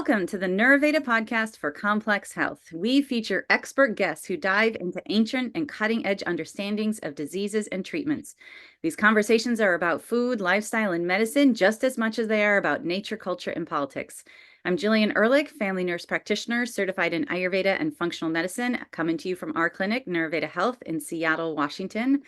Welcome to the Neuroveda podcast for complex health. We feature expert guests who dive into ancient and cutting-edge understandings of diseases and treatments. These conversations are about food, lifestyle, and medicine just as much as they are about nature, culture, and politics. I'm Jillian Ehrlich, family nurse practitioner, certified in Ayurveda and functional medicine, coming to you from our clinic, Neuroveda Health in Seattle, Washington.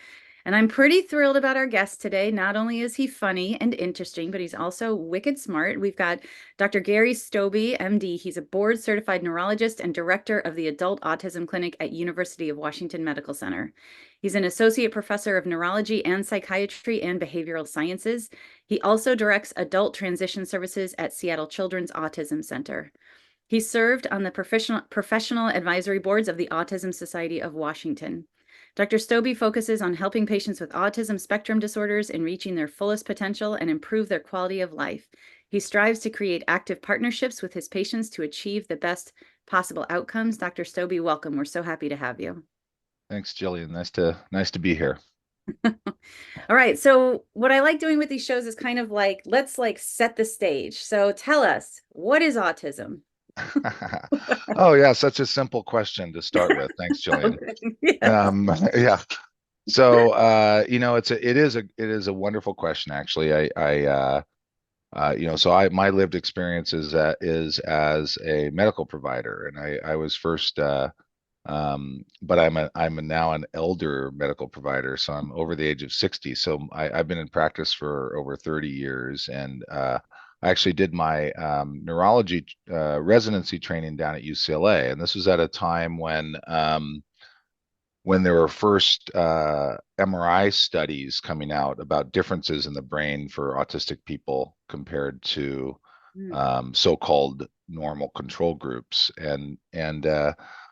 And I'm pretty thrilled about our guest today. Not only is he funny and interesting, but he's also wicked smart. We've got Dr. Gary Stobbe, MD. He's a board certified neurologist and director of the Adult Autism Clinic at University of Washington Medical Center. He's an associate professor of neurology and psychiatry and behavioral sciences. He also directs adult transition services at Seattle Children's Autism Center. He served on the professional advisory boards of the Autism Society of Washington. Dr. Stobbe focuses on helping patients with autism spectrum disorders in reaching their fullest potential and improve their quality of life. He strives to create active partnerships with his patients to achieve the best possible outcomes. Dr. Stobbe, welcome. We're so happy to have you. Thanks, Jillian. Nice to be here. All right. So what I like doing with these shows is kind of like, let's set the stage. So tell us, what is autism? Oh yeah, such a simple question to start with. Thanks, Jillian. Yes. Yeah. So it is a wonderful question actually. My lived experience is as a medical provider, and I was first but I'm now an elder medical provider, so I'm over the age of 60. So I've been in practice for over 30 years, and I actually did my neurology residency training down at UCLA, and this was at a time when there were first MRI studies coming out about differences in the brain for autistic people compared to so-called normal control groups, and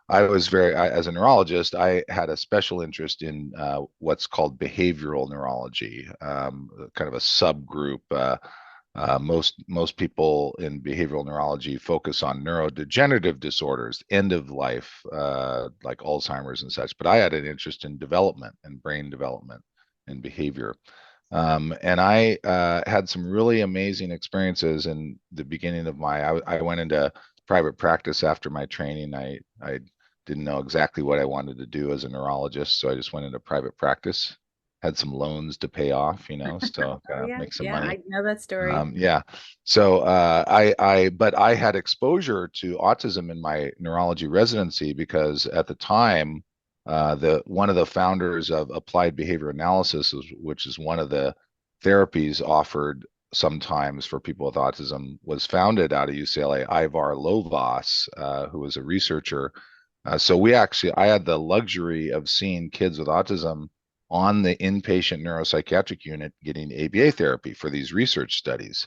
as a neurologist, I had a special interest in what's called behavioral neurology, kind of a subgroup. Most people in behavioral neurology focus on neurodegenerative disorders, end of life, like Alzheimer's and such. But I had an interest in development and brain development and behavior. And I had some really amazing experiences in the beginning of I went into private practice after my training. I didn't know exactly what I wanted to do as a neurologist, so I just went into private practice, had some loans to pay off, so kind of make some money. I know that story. Yeah. So but I had exposure to autism in my neurology residency because at the time, one of the founders of applied behavior analysis, which is one of the therapies offered sometimes for people with autism, was founded out of UCLA, Ivar Lovaas, who was a researcher. I had the luxury of seeing kids with autism on the inpatient neuropsychiatric unit getting ABA therapy for these research studies.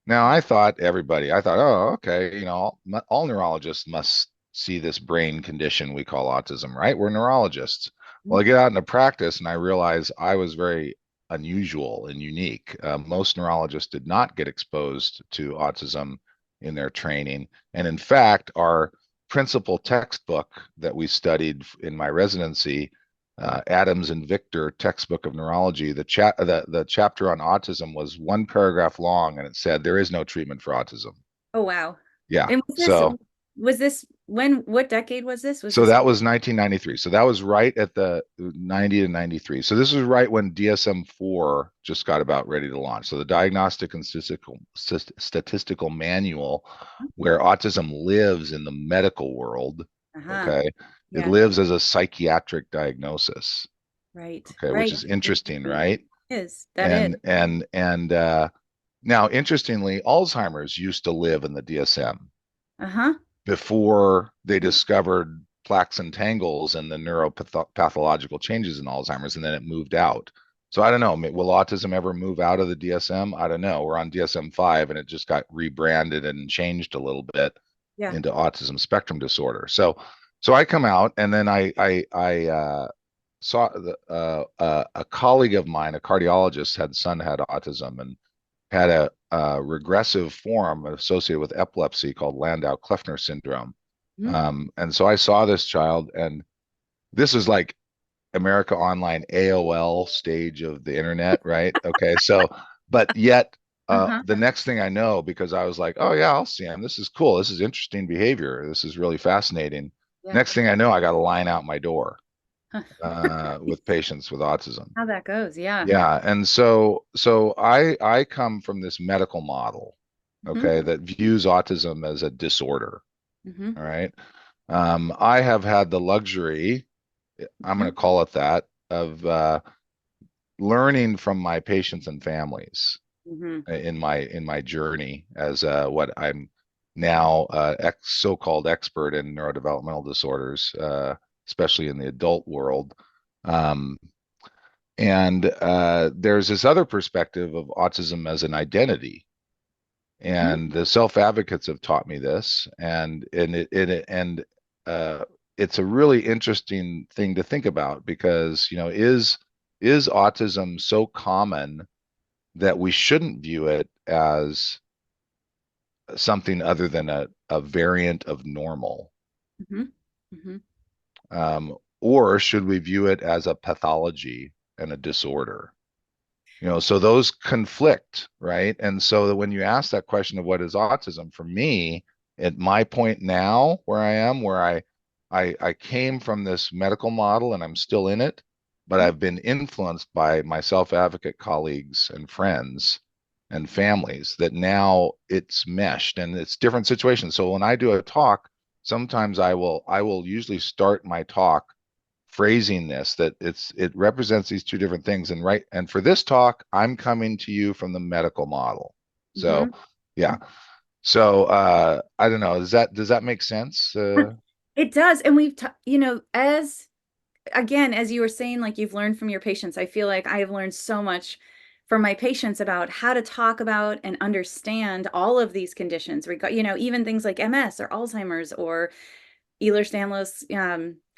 Now, I thought, oh, okay, all neurologists must see this brain condition we call autism, right? We're neurologists. Well, I get out into practice and I realize I was very unusual and unique. Most neurologists did not get exposed to autism in their training. And in fact, our principal textbook that we studied in my residency, Adams and Victor textbook of neurology, the chapter on autism was one paragraph long, and it said there is no treatment for autism. Oh, wow. Yeah. And what decade was this? That was 1993. So that was right at the 90 to 93. So this was right when DSM-4 just got about ready to launch. So the Diagnostic and Statistical Manual, where autism lives in the medical world. Okay. It lives as a psychiatric diagnosis. Right. Okay. Which is interesting, right? It is. Now, interestingly, Alzheimer's used to live in the DSM. Before they discovered plaques and tangles and the neuropathological changes in Alzheimer's, and then it moved out. So I don't know, will autism ever move out of the DSM? I don't know. We're on DSM-5 and it just got rebranded and changed a little bit into autism spectrum disorder. So I come out, and then I saw a colleague of mine, a cardiologist, son had autism and had a regressive form associated with epilepsy called Landau-Kleffner syndrome. And so I saw this child, and this is like America Online AOL stage of the internet, right? Okay, but yet Uh-huh. The next thing I know, because I was like, oh yeah, I'll see him. This is cool. This is interesting behavior. This is really fascinating. Yeah. Next thing I know, I got a line out my door with patients with autism. How that goes. Yeah. Yeah, and so I come from this medical model, Hmm. okay, that views autism as a disorder. Hmm. All right. I have had the luxury, I'm going to Hmm. call it that, of learning from my patients and families Hmm. in my journey as what I'm now so-called expert in neurodevelopmental disorders, especially in the adult world. Um, and there's this other perspective of autism as an identity, Hmm. and the self-advocates have taught me this, and it's a really interesting thing to think about because is autism so common that we shouldn't view it as something other than a variant of normal? Hmm. Hmm. Or should we view it as a pathology and a disorder? So those conflict, right? And so when you ask that question of what is autism, for me, at my point now where I am, where I came from this medical model and I'm still in it, but I've been influenced by my self-advocate colleagues and friends and families that now it's meshed and it's different situations. So when I do a talk, sometimes I will usually start my talk phrasing this that it represents these two different things, and for this talk I'm coming to you from the medical model. So Hmm. yeah, so I don't know, does that make sense? It does. And as again, as you were saying, like you've learned from your patients, I feel like I have learned so much from my patients about how to talk about and understand all of these conditions, even things like MS or Alzheimer's or Ehlers-Danlos,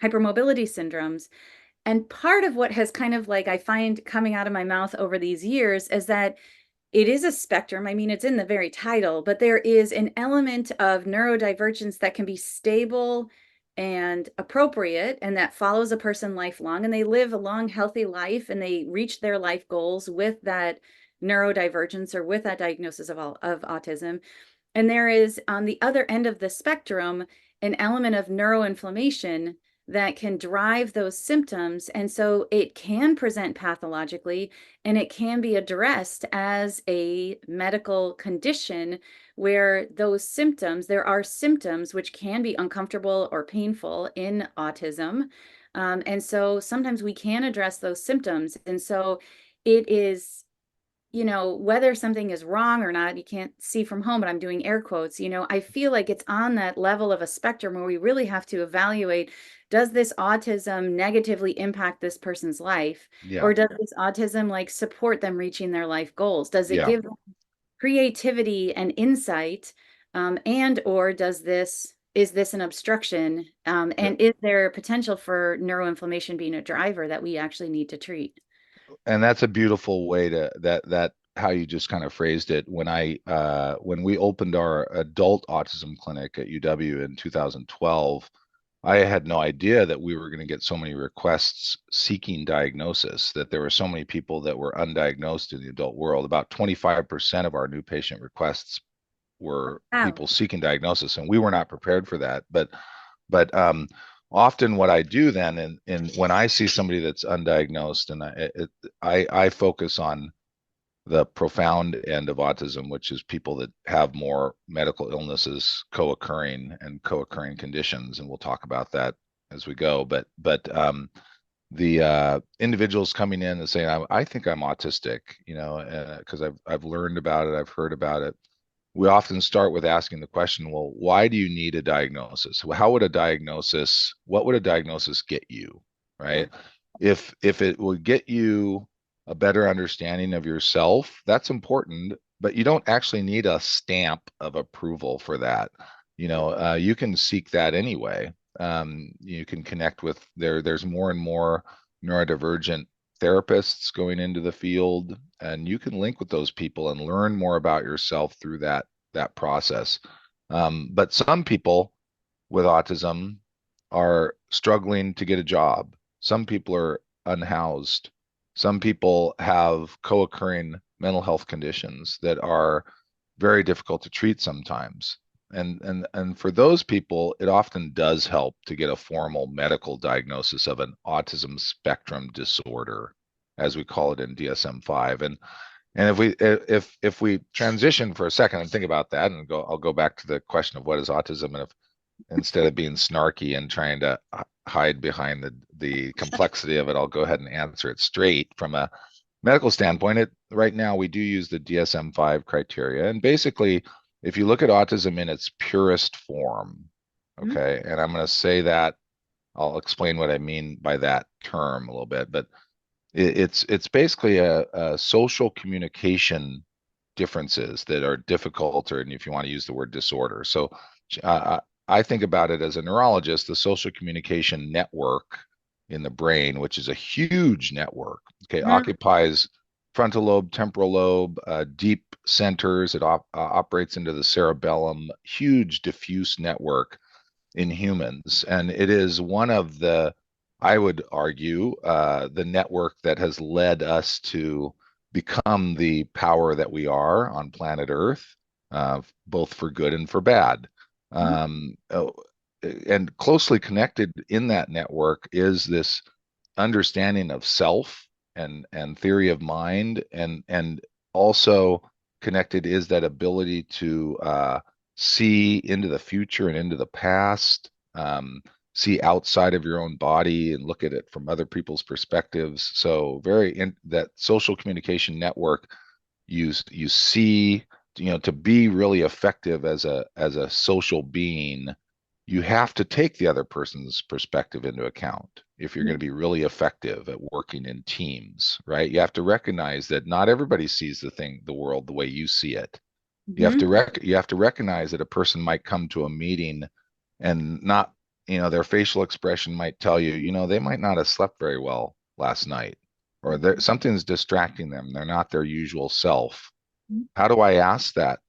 hypermobility syndromes. And part of what has kind of like I find coming out of my mouth over these years is that it is a spectrum. I mean, it's in the very title, but there is an element of neurodivergence that can be stable and appropriate, and that follows a person lifelong, and they live a long, healthy life, and they reach their life goals with that neurodivergence or with that diagnosis of autism. And there is, on the other end of the spectrum, an element of neuroinflammation that can drive those symptoms. And so it can present pathologically and it can be addressed as a medical condition where there are symptoms which can be uncomfortable or painful in autism. And so sometimes we can address those symptoms. And so it is, whether something is wrong or not, you can't see from home, but I'm doing air quotes. I feel like it's on that level of a spectrum where we really have to evaluate, does this autism negatively impact this person's life? Yeah, Or does this autism like support them reaching their life goals? Does it yeah. give them creativity and insight? And or is this an obstruction? And is there potential for neuroinflammation being a driver that we actually need to treat? And that's a beautiful way to that how you just kind of phrased it. When we opened our adult autism clinic at UW in 2012, I had no idea that we were going to get so many requests seeking diagnosis, that there were so many people that were undiagnosed in the adult world. About 25% of our new patient requests were Wow. people seeking diagnosis, and we were not prepared for that. But often what I do then, in when I see somebody that's undiagnosed, and I focus on the profound end of autism, which is people that have more medical illnesses co-occurring and co-occurring conditions, and we'll talk about that as we go. But the individuals coming in and saying, I think I'm autistic, because I've learned about it, I've heard about it. We often start with asking the question, well, why do you need a diagnosis? What would a diagnosis get you, Yeah. right? If it would get you a better understanding of yourself, that's important, but you don't actually need a stamp of approval for that. You can seek that anyway. You can connect with there's more and more neurodivergent therapists going into the field, and you can link with those people and learn more about yourself through that process. But some people with autism are struggling to get a job. Some people are unhoused. Some people have co-occurring mental health conditions that are very difficult to treat sometimes. And for those people, it often does help to get a formal medical diagnosis of an autism spectrum disorder, as we call it in DSM-5. And if we transition for a second and think about that, and I'll go back to the question of what is autism, and if instead of being snarky and trying to hide behind the complexity of it, I'll go ahead and answer it straight from a medical standpoint. Right now we do use the DSM-5 criteria, and basically, if you look at autism in its purest form, okay, and I'm going to say that I'll explain what I mean by that term a little bit, but it's basically a social communication differences that are difficult, or if you want to use the word disorder. So I think about it as a neurologist, the social communication network in the brain, which is a huge network, okay, occupies frontal lobe, temporal lobe, deep centers. It operates into the cerebellum, huge diffuse network in humans. And it is one of the, I would argue, the network that has led us to become the power that we are on planet Earth, both for good and for bad. And closely connected in that network is this understanding of self and theory of mind, and also connected is that ability to see into the future and into the past, see outside of your own body and look at it from other people's perspectives. So that social communication network, you see, to be really effective as a social being, you have to take the other person's perspective into account if you're going to be really effective at working in teams, right? You have to recognize that not everybody sees the world the way you see it. You have to recognize that a person might come to a meeting and not, their facial expression might tell you, they might not have slept very well last night, or something's distracting them. They're not their usual self. How do I ask that?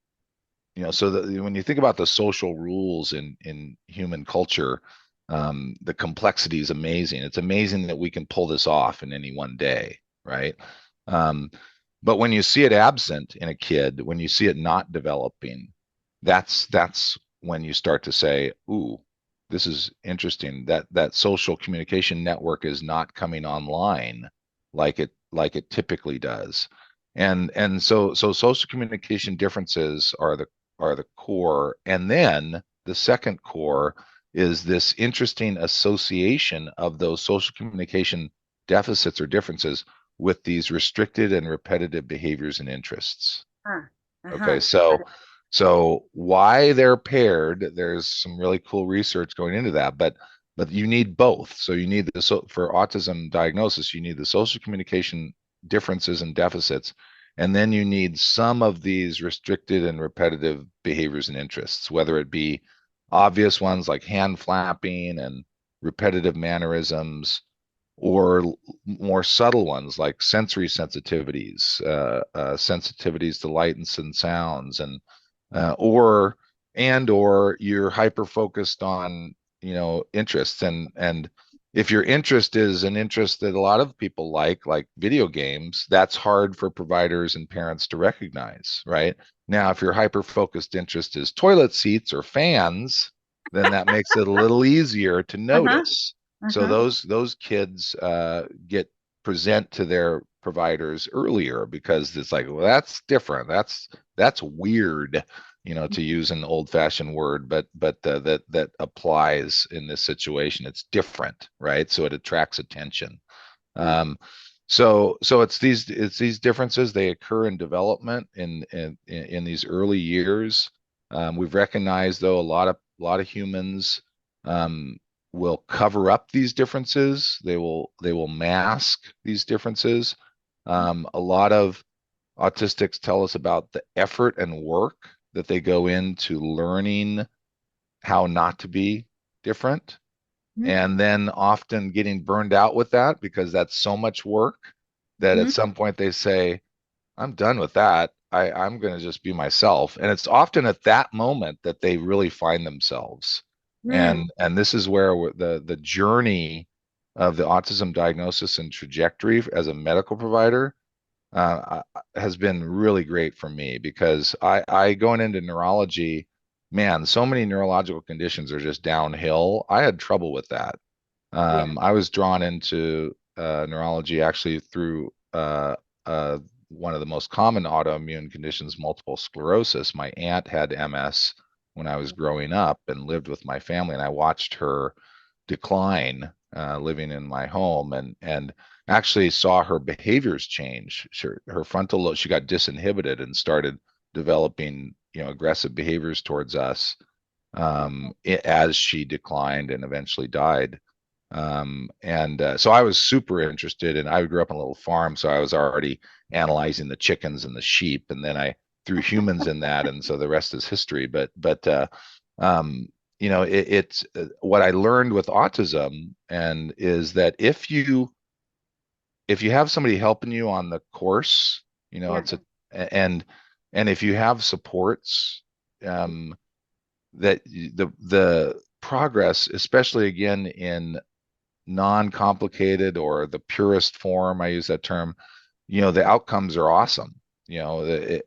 So that when you think about the social rules in human culture, the complexity is amazing. It's amazing that we can pull this off in any one day, right? But when you see it absent in a kid, when you see it not developing, that's when you start to say, "Ooh, this is interesting. That social communication network is not coming online like it typically does." And so social communication differences are the core. And then the second core is this interesting association of those social communication deficits or differences with these restricted and repetitive behaviors and interests. Okay, so why they're paired, there's some really cool research going into that, but you need both. So you need for autism diagnosis, you need the social communication differences and deficits, and then you need some of these restricted and repetitive behaviors and interests, whether it be obvious ones like hand flapping and repetitive mannerisms, or more subtle ones like sensory sensitivities, sensitivities to lights and sounds, and or you're hyper focused on interests, and if your interest is an interest that a lot of people like video games, that's hard for providers and parents to recognize, right? Now, if your hyper focused interest is toilet seats or fans, then that makes it a little easier to notice. So those kids present to their providers earlier, because it's like, well, that's different. That's weird, to use an old-fashioned word, but that applies in this situation. It's different, right? So it attracts attention. So it's these differences. They occur in development in these early years. We've recognized, though, a lot of humans will cover up these differences. They will mask these differences. A lot of autistics tell us about the effort and work that they go into learning how not to be different, and then often getting burned out with that, because that's so much work that at some point they say, "I'm done with that. I'm going to just be myself." And it's often at that moment that they really find themselves. And this is where the journey of the autism diagnosis and trajectory as a medical provider, has been really great for me because I going into neurology, man, so many neurological conditions are just downhill. I had trouble with that. Yeah. I was drawn into neurology actually through uh, one of the most common autoimmune conditions, multiple sclerosis. My aunt had MS when I was growing up and lived with my family, and I watched her decline living in my home, and actually saw her behaviors change. Her frontal lobe, she got disinhibited and started developing, aggressive behaviors towards us as she declined and eventually died. And so I was super interested, and I grew up on a little farm, so I was already analyzing the chickens and the sheep, and then I threw humans in that, and so the rest is history. But um, it's what I learned with autism, and is that if you have somebody helping you on the course, Yeah. it's a and and if you have supports, um, that the progress, especially again in non-complicated or the purest form, I use that term, the outcomes are awesome.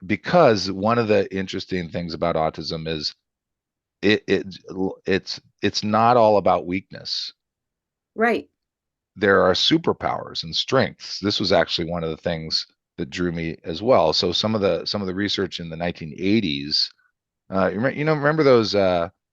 Because one of the interesting things about autism is it, it it's not all about weakness. Right. There are superpowers and strengths. This was actually one of the things that drew me as well. So some of the research in the 1980s, remember those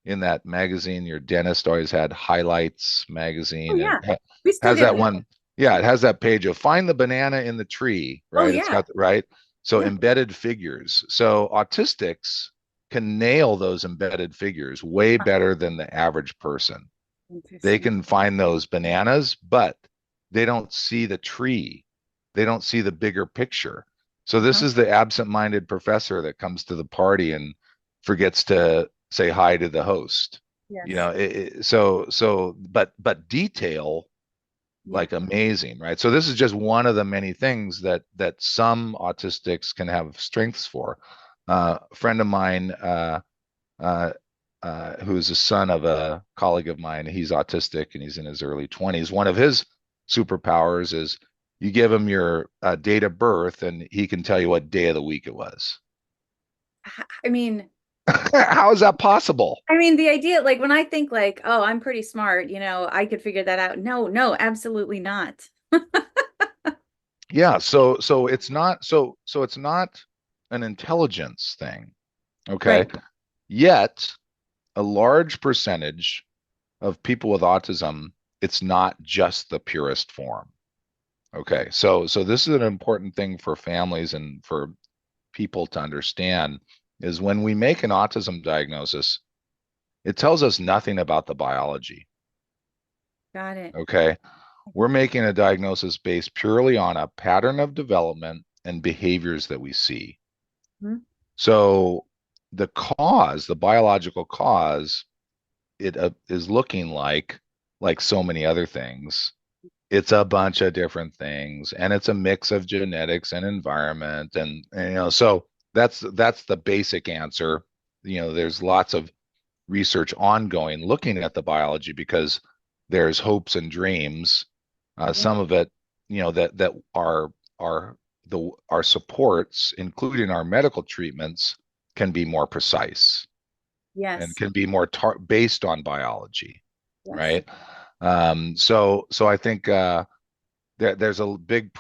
in that magazine, your dentist always had highlights Oh magazine, and yeah. We still has get that them. one. Yeah, it has that page of find the banana in the tree, Oh right? It's yeah. got right. So Yeah. embedded figures. So autistics can nail those embedded figures way better than the average person. They Interesting. can find those bananas, but they don't see the tree. They don't see the bigger picture. So this Uh-huh. is the absent-minded professor that comes to the party and forgets to say hi to the host. Yes. But detail Yeah. like amazing, right? So this is just one of the many things that some autistics can have strengths for. A friend of mine, uh, who's the son of a colleague of mine. He's autistic and he's in his early 20s. One of his superpowers is you give him your date of birth and he can tell you what day of the week it was. I mean, How is that possible? the idea, like when I think like, oh, I'm pretty smart, I could figure that out. No, no, absolutely not. Yeah, so it's not an intelligence thing, okay? Right. Yet a large percentage of people with autism, it's not just the purest form. Okay, so this is an important thing for families and for people to understand is when we make an autism diagnosis, it tells us nothing about the biology. Got it. Okay, we're making a diagnosis based purely on a pattern of development and behaviors that we see. Hmm. So the cause, the biological cause, it is looking like so many other things. It's a bunch of different things, and it's a mix of genetics and environment, and so that's the basic answer. There's lots of research ongoing looking at the biology because there's hopes and dreams. Yeah. Some of it, that our supports, including our medical treatments, can be more precise and Yes. can be more based on biology, Yes. right? So I think there's a big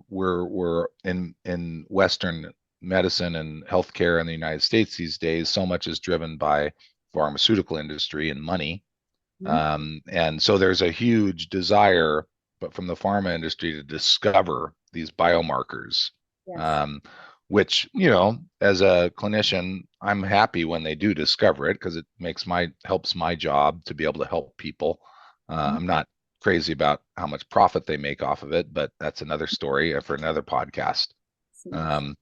we're in Western medicine and healthcare in the United States these days. So much is driven by pharmaceutical industry and money, Mhm. and so there's a huge desire, but from the pharma industry to discover these biomarkers, Yes. um, which, as a clinician, I'm happy when they do discover it because it helps my job to be able to help people. Mhm. I'm not crazy about how much profit they make off of it, but that's another story for another podcast. Yes. Um,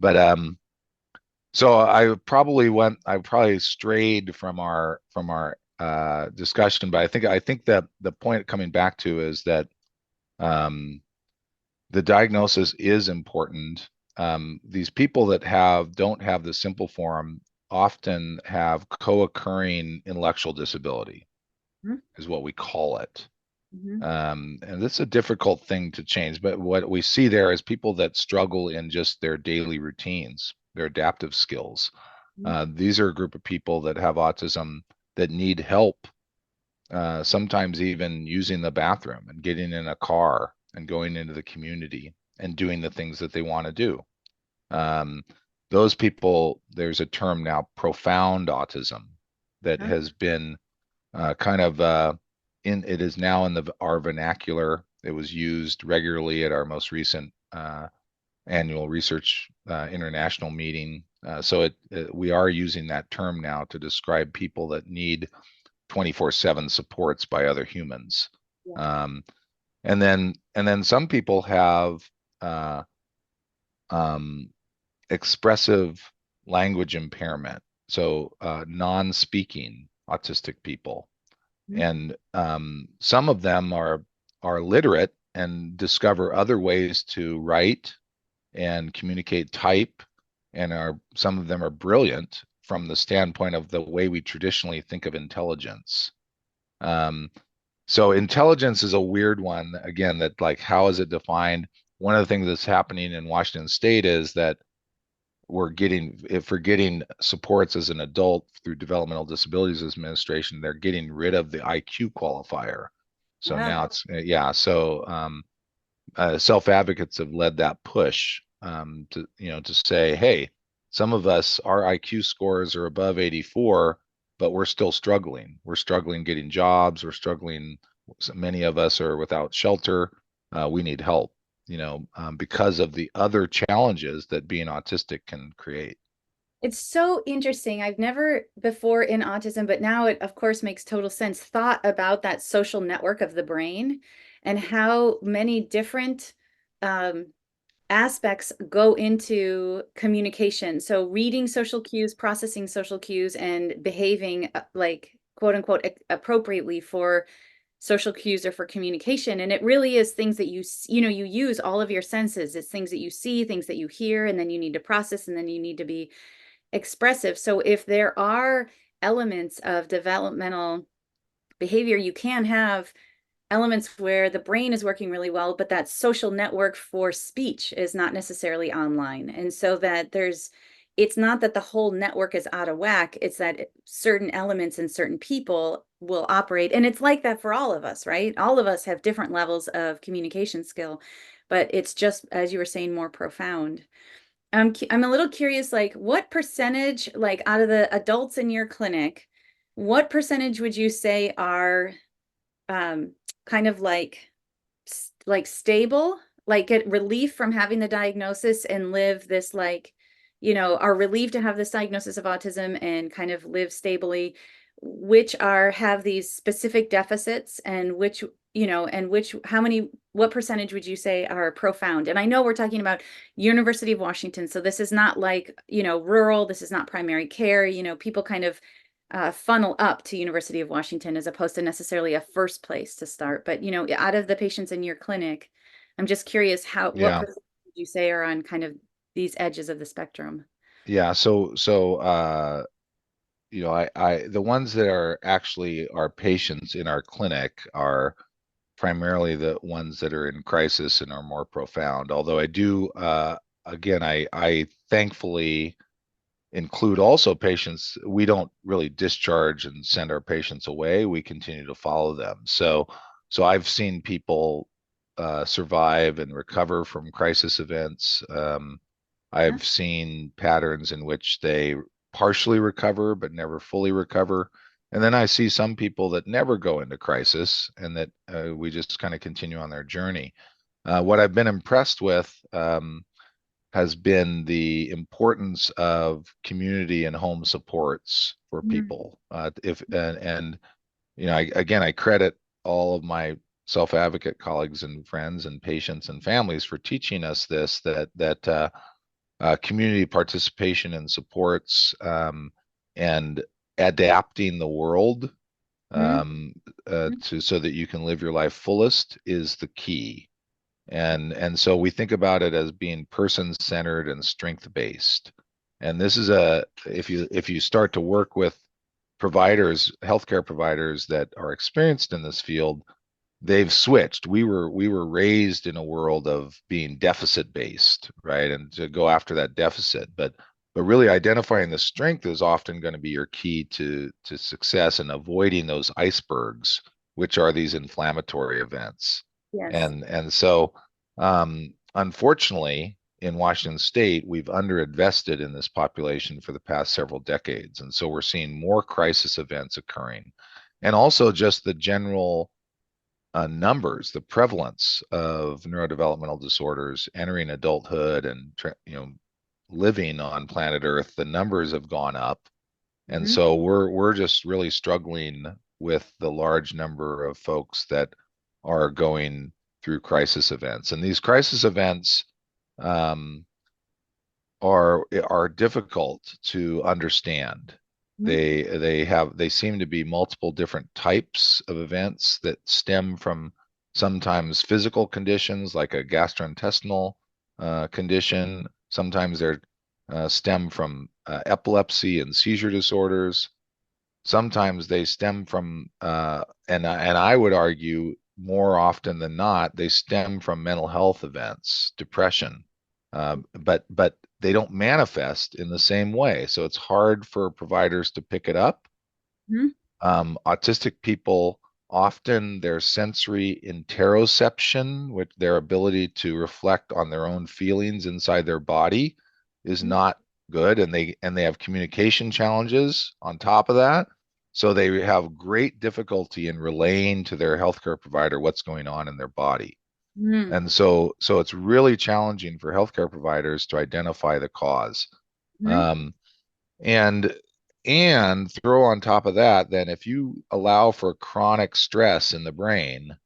but so I probably strayed from our discussion, but I think that the point coming back to is that um, the diagnosis is important. These people that don't have the simple form often have co-occurring intellectual disability, Mhm. is what we call it. Mhm. And this is a difficult thing to change, but what we see there is people that struggle in just their daily routines, their adaptive skills. Mhm. These are a group of people that have autism that need help, sometimes even using the bathroom and getting in a car and going into the community and doing the things that they want to do. Um, those people, there's a term now, profound autism, that Huh? has been kind of it is now in our vernacular. It was used regularly at our most recent annual research international meeting. We are using that term now to describe people that need 24/7 supports by other humans. Yeah. Um, and then some people have uh, um, expressive language impairment, so non-speaking autistic people, Mhm. and some of them are literate and discover other ways to write and communicate, type, and are some of them are brilliant from the standpoint of the way we traditionally think of intelligence. Um, so intelligence is a weird one. Again, that like how is it defined? One of the things that's happening in Washington State is that if we're getting supports as an adult through Developmental Disabilities Administration, they're getting rid of the IQ qualifier. So Ah, now it's yeah. So self advocates have led that push to say, hey, some of us our IQ scores are above 84, but we're still struggling. We're struggling getting jobs. We're struggling. Many of us are without shelter. We need help. Because of the other challenges that being autistic can create. it's so interesting. I've never before in autism, but now it, of course, makes total sense, thought about that social network of the brain and how many different um, aspects go into communication. So reading social cues, processing social cues, and behaving like quote unquote appropriately for social cues or for communication. And it really is things that you use all of your senses. It's things that you see, things that you hear, and then you need to process, and then you need to be expressive. So if there are elements of developmental behavior, you can have elements where the brain is working really well, but that social network for speech is not necessarily online. And so that it's not that the whole network is out of whack, it's that certain elements and certain people will operate. And it's like that for all of us, right? All of us have different levels of communication skill, but it's just, as you were saying, more profound. I'm a little curious, like what percentage, like out of the adults in your clinic, what percentage would you say are um, kind of like stable, like get relief from having the diagnosis and live this like, are relieved to have this diagnosis of autism and kind of live stably, which are have these specific deficits and which, and which, how many, what percentage would you say are profound? And I know we're talking about University of Washington, so this is not like, rural, this is not primary care, people kind of funnel up to University of Washington as opposed to necessarily a first place to start. But out of the patients in your clinic, I'm just curious what Yeah, percentage would you say are on kind of these edges of the spectrum? yeah. So the ones that are actually our patients in our clinic are primarily the ones that are in crisis and are more profound. Although I do, again, I thankfully include also patients. We don't really discharge and send our patients away. We continue to follow them. So I've seen people survive and recover from crisis events. Huh? I've seen patterns in which they partially recover but never fully recover. And then I see some people that never go into crisis and that we just kind of continue on their journey. What I've been impressed with has been the importance of community and home supports for Mhm. people. If and again, I credit all of my self-advocate colleagues and friends and patients and families for teaching us this that community participation and supports and adapting the world Mhm. um, to so that you can live your life fullest is the key. And so we think about it as being person centered and strength based. And this is a if you start to work with providers, healthcare providers that are experienced in this field, they've switched. We were raised in a world of being deficit based, right? And to go after that deficit, but really identifying the strength is often going to be your key to success and avoiding those icebergs, which are these inflammatory events. Yes. And so unfortunately, in Washington State, we've underinvested in this population for the past several decades. And so we're seeing more crisis events occurring. And also just the general numbers, the prevalence of neurodevelopmental disorders entering adulthood and living on planet Earth, the numbers have gone up, and Hmm. so we're just really struggling with the large number of folks that are going through crisis events, and these crisis events um, are difficult to understand. Hmm. They seem to be multiple different types of events that stem from sometimes physical conditions like a gastrointestinal condition. Sometimes they're stem from epilepsy and seizure disorders. Sometimes they stem from and I would argue more often than not they stem from mental health events, depression, but they don't manifest in the same way, so it's hard for providers to pick it up. Hmm. Autistic people often their sensory interoception, which their ability to reflect on their own feelings inside their body, is not good, and they have communication challenges on top of that. So they have great difficulty in relaying to their healthcare provider what's going on in their body. Hmm. And so it's really challenging for healthcare providers to identify the cause. Hmm. Um, and and throw on top of that, then if you allow for chronic stress in the brain,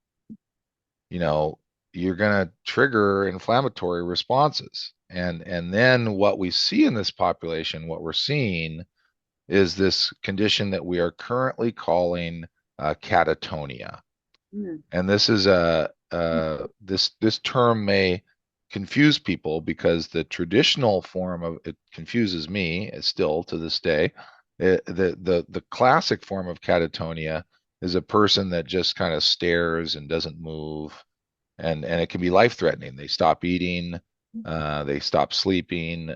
you know, you're going to trigger inflammatory responses. And then what we see in this population, what we're seeing is this condition that we are currently calling catatonia. Hmm. And this is a this term may confuse people because the traditional form of it confuses me still to this day. The classic form of catatonia is a person that just kind of stares and doesn't move, and it can be life threatening. They stop eating, they stop sleeping.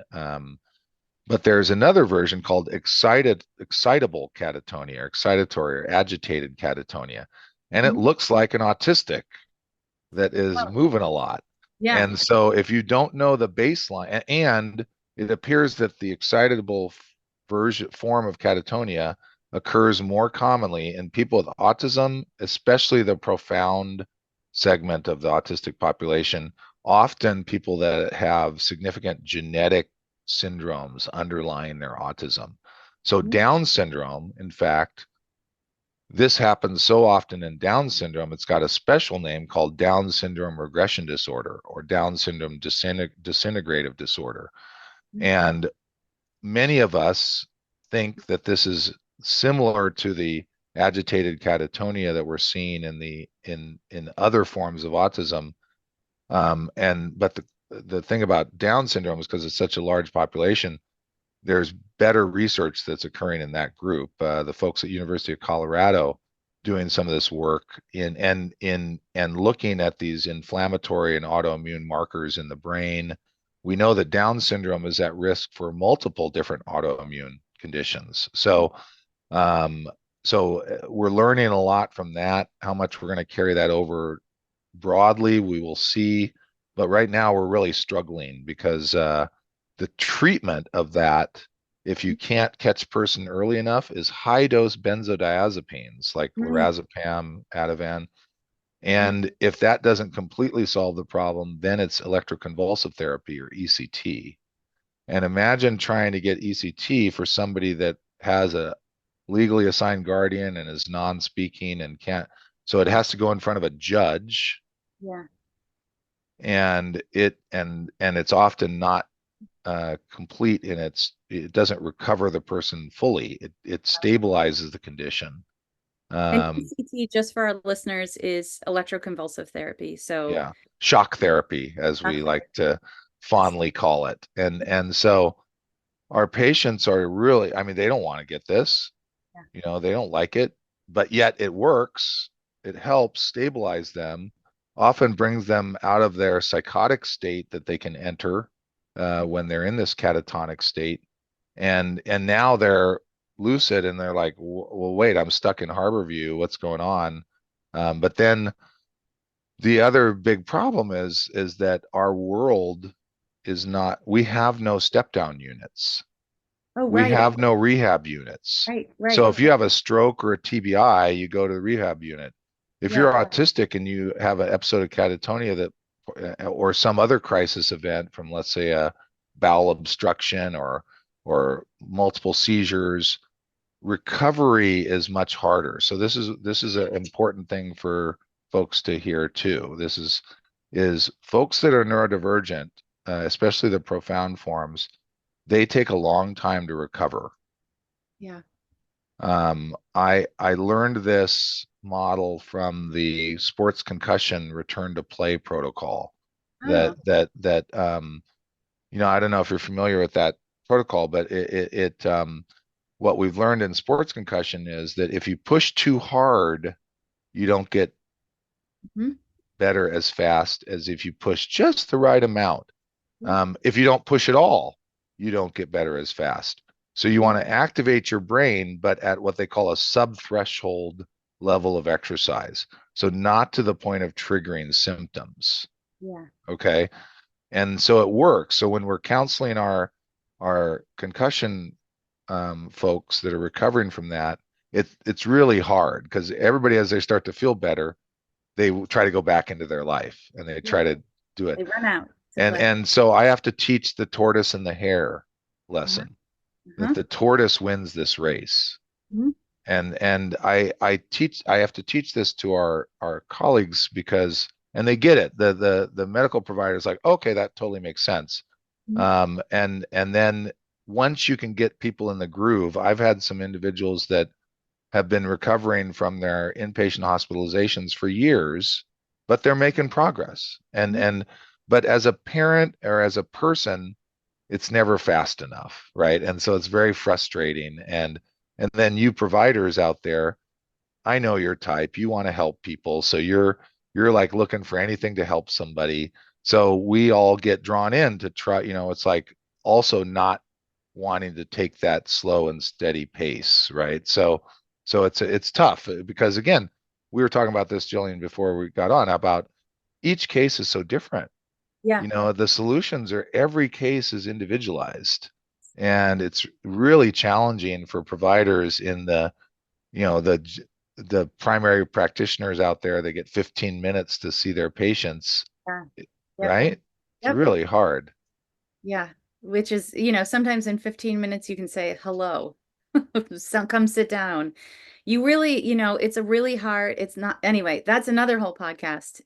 But there's another version called excitable catatonia, or excitatory or agitated catatonia, and it Hmm. looks like an autistic that is Oh, moving a lot. yeah. And so if you don't know the baseline, and it appears that the excitable version form of catatonia occurs more commonly in people with autism, especially the profound segment of the autistic population, often people that have significant genetic syndromes underlying their autism. So Hmm. Down syndrome, in fact, this happens so often in Down syndrome, it's got a special name called Down syndrome regression disorder or Down syndrome disintegrative disorder. And many of us think that this is similar to the agitated catatonia that we're seeing in other forms of autism. And but the thing about Down syndrome is because it's such a large population, there's better research that's occurring in that group. The folks at University of Colorado doing some of this work in looking at these inflammatory and autoimmune markers in the brain. We know that Down syndrome is at risk for multiple different autoimmune conditions. Um, so we're learning a lot from that. How much we're going to carry that over broadly, we will see. But right now, we're really struggling because the treatment of that, if you can't catch person early enough, is high dose benzodiazepines like Hmm. lorazepam, Ativan. And if that doesn't completely solve the problem, then it's electroconvulsive therapy or ECT. And imagine trying to get ECT for somebody that has a legally assigned guardian and is non-speaking and can't. So it has to go in front of a judge, Yeah. and it's often not complete in it doesn't recover the person fully. It stabilizes the condition. And Um, ECT, just for our listeners, is electroconvulsive therapy. So, yeah, shock therapy, as we shock like therapy. to Yes. fondly call it. And so our patients are really, I mean, they don't want to get this, Yeah. they don't like it, but yet it works. it helps stabilize them, often brings them out of their psychotic state that they can enter when they're in this catatonic state, and now they're lucid and they're like, well, wait, I'm stuck in Harborview. What's going on? But then the other big problem is that our world is not. We have no step down units. Oh, We right. have no rehab units. Right. So Right. if you have a stroke or a TBI, you go to the rehab unit. If Yeah. you're autistic and you have an episode of catatonia that, or some other crisis event from, let's say, a bowel obstruction or multiple seizures, recovery is much harder. So this is an important thing for folks to hear too. This is folks that are neurodivergent, especially the profound forms, they take a long time to recover. Yeah. I learned this model from the sports concussion return to play protocol. Oh. I don't know if you're familiar with that protocol, but what we've learned in sports concussion is that if you push too hard, you don't get Mhm. better as fast as if you push just the right amount. Yeah. If you don't push at all, you don't get better as fast. So you Yeah. want to activate your brain, but at what they call a sub-threshold level of exercise. So not to the point of triggering symptoms. Yeah. Okay. And so it works. So when we're counseling our concussion folks that are recovering from that, it's really hard because everybody, as they start to feel better, they try to go back into their life and they try Yeah. to do it. They run out to And play. and so I have to teach the tortoise and the hare Uh-huh. lesson, that Uh-huh. the tortoise wins this race. Mhm. And I have to teach this to our colleagues because, and they get it. The medical provider is like, okay, that totally makes sense. Mhm. And then once you can get people in the groove, I've had some individuals that have been recovering from their inpatient hospitalizations for years, but they're making progress. Mhm. But as a parent or as a person, it's never fast enough, right? And so it's very frustrating. And then you providers out there, I know your type. You want to help people, so you're like looking for anything to help somebody. So we all get drawn in to try, it's like also not wanting to take that slow and steady pace, right? So it's tough because again, we were talking about this, Jillian, before we got on about each case is so different. Yeah. The solutions are every case is individualized, and it's really challenging for providers in you know the the primary practitioners out there. They get 15 minutes to see their patients, Yeah. Yep. right? It's Yep. really hard. Yeah. Which is, sometimes in 15 minutes you can say hello. So come sit down. You really, it's a really hard, it's not, anyway, that's another whole podcast.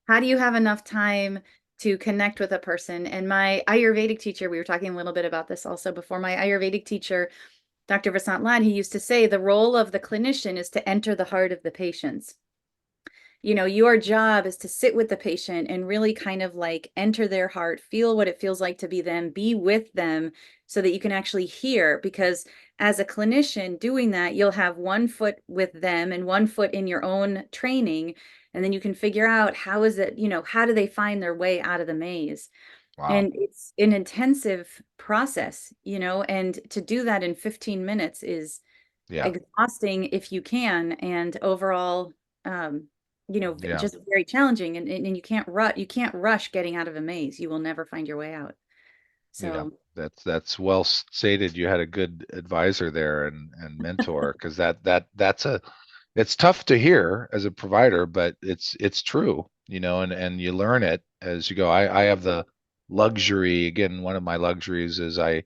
How do you have enough time to connect with a person? And my Ayurvedic teacher, we were talking a little bit about this also before, my Ayurvedic teacher, Dr. Vasant Lad, he used to say the role of the clinician is to enter the heart of the patients. Your job is to sit with the patient and really kind of like enter their heart, feel what it feels like to be them, be with them so that you can actually hear. Because as a clinician doing that, you'll have one foot with them and one foot in your own training. And then you can figure out how is it, how do they find their way out of the maze? Wow. And it's an intensive process, and to do that in 15 minutes is Yeah. exhausting if you can, and overall, Yeah. just very challenging. And you can't rush getting out of a maze. You will never find your way out. Yeah, So that's well stated. You had a good advisor there and mentor, because it's tough to hear as a provider, but it's true, and you learn it as you go. I have the luxury, again, one of my luxuries is I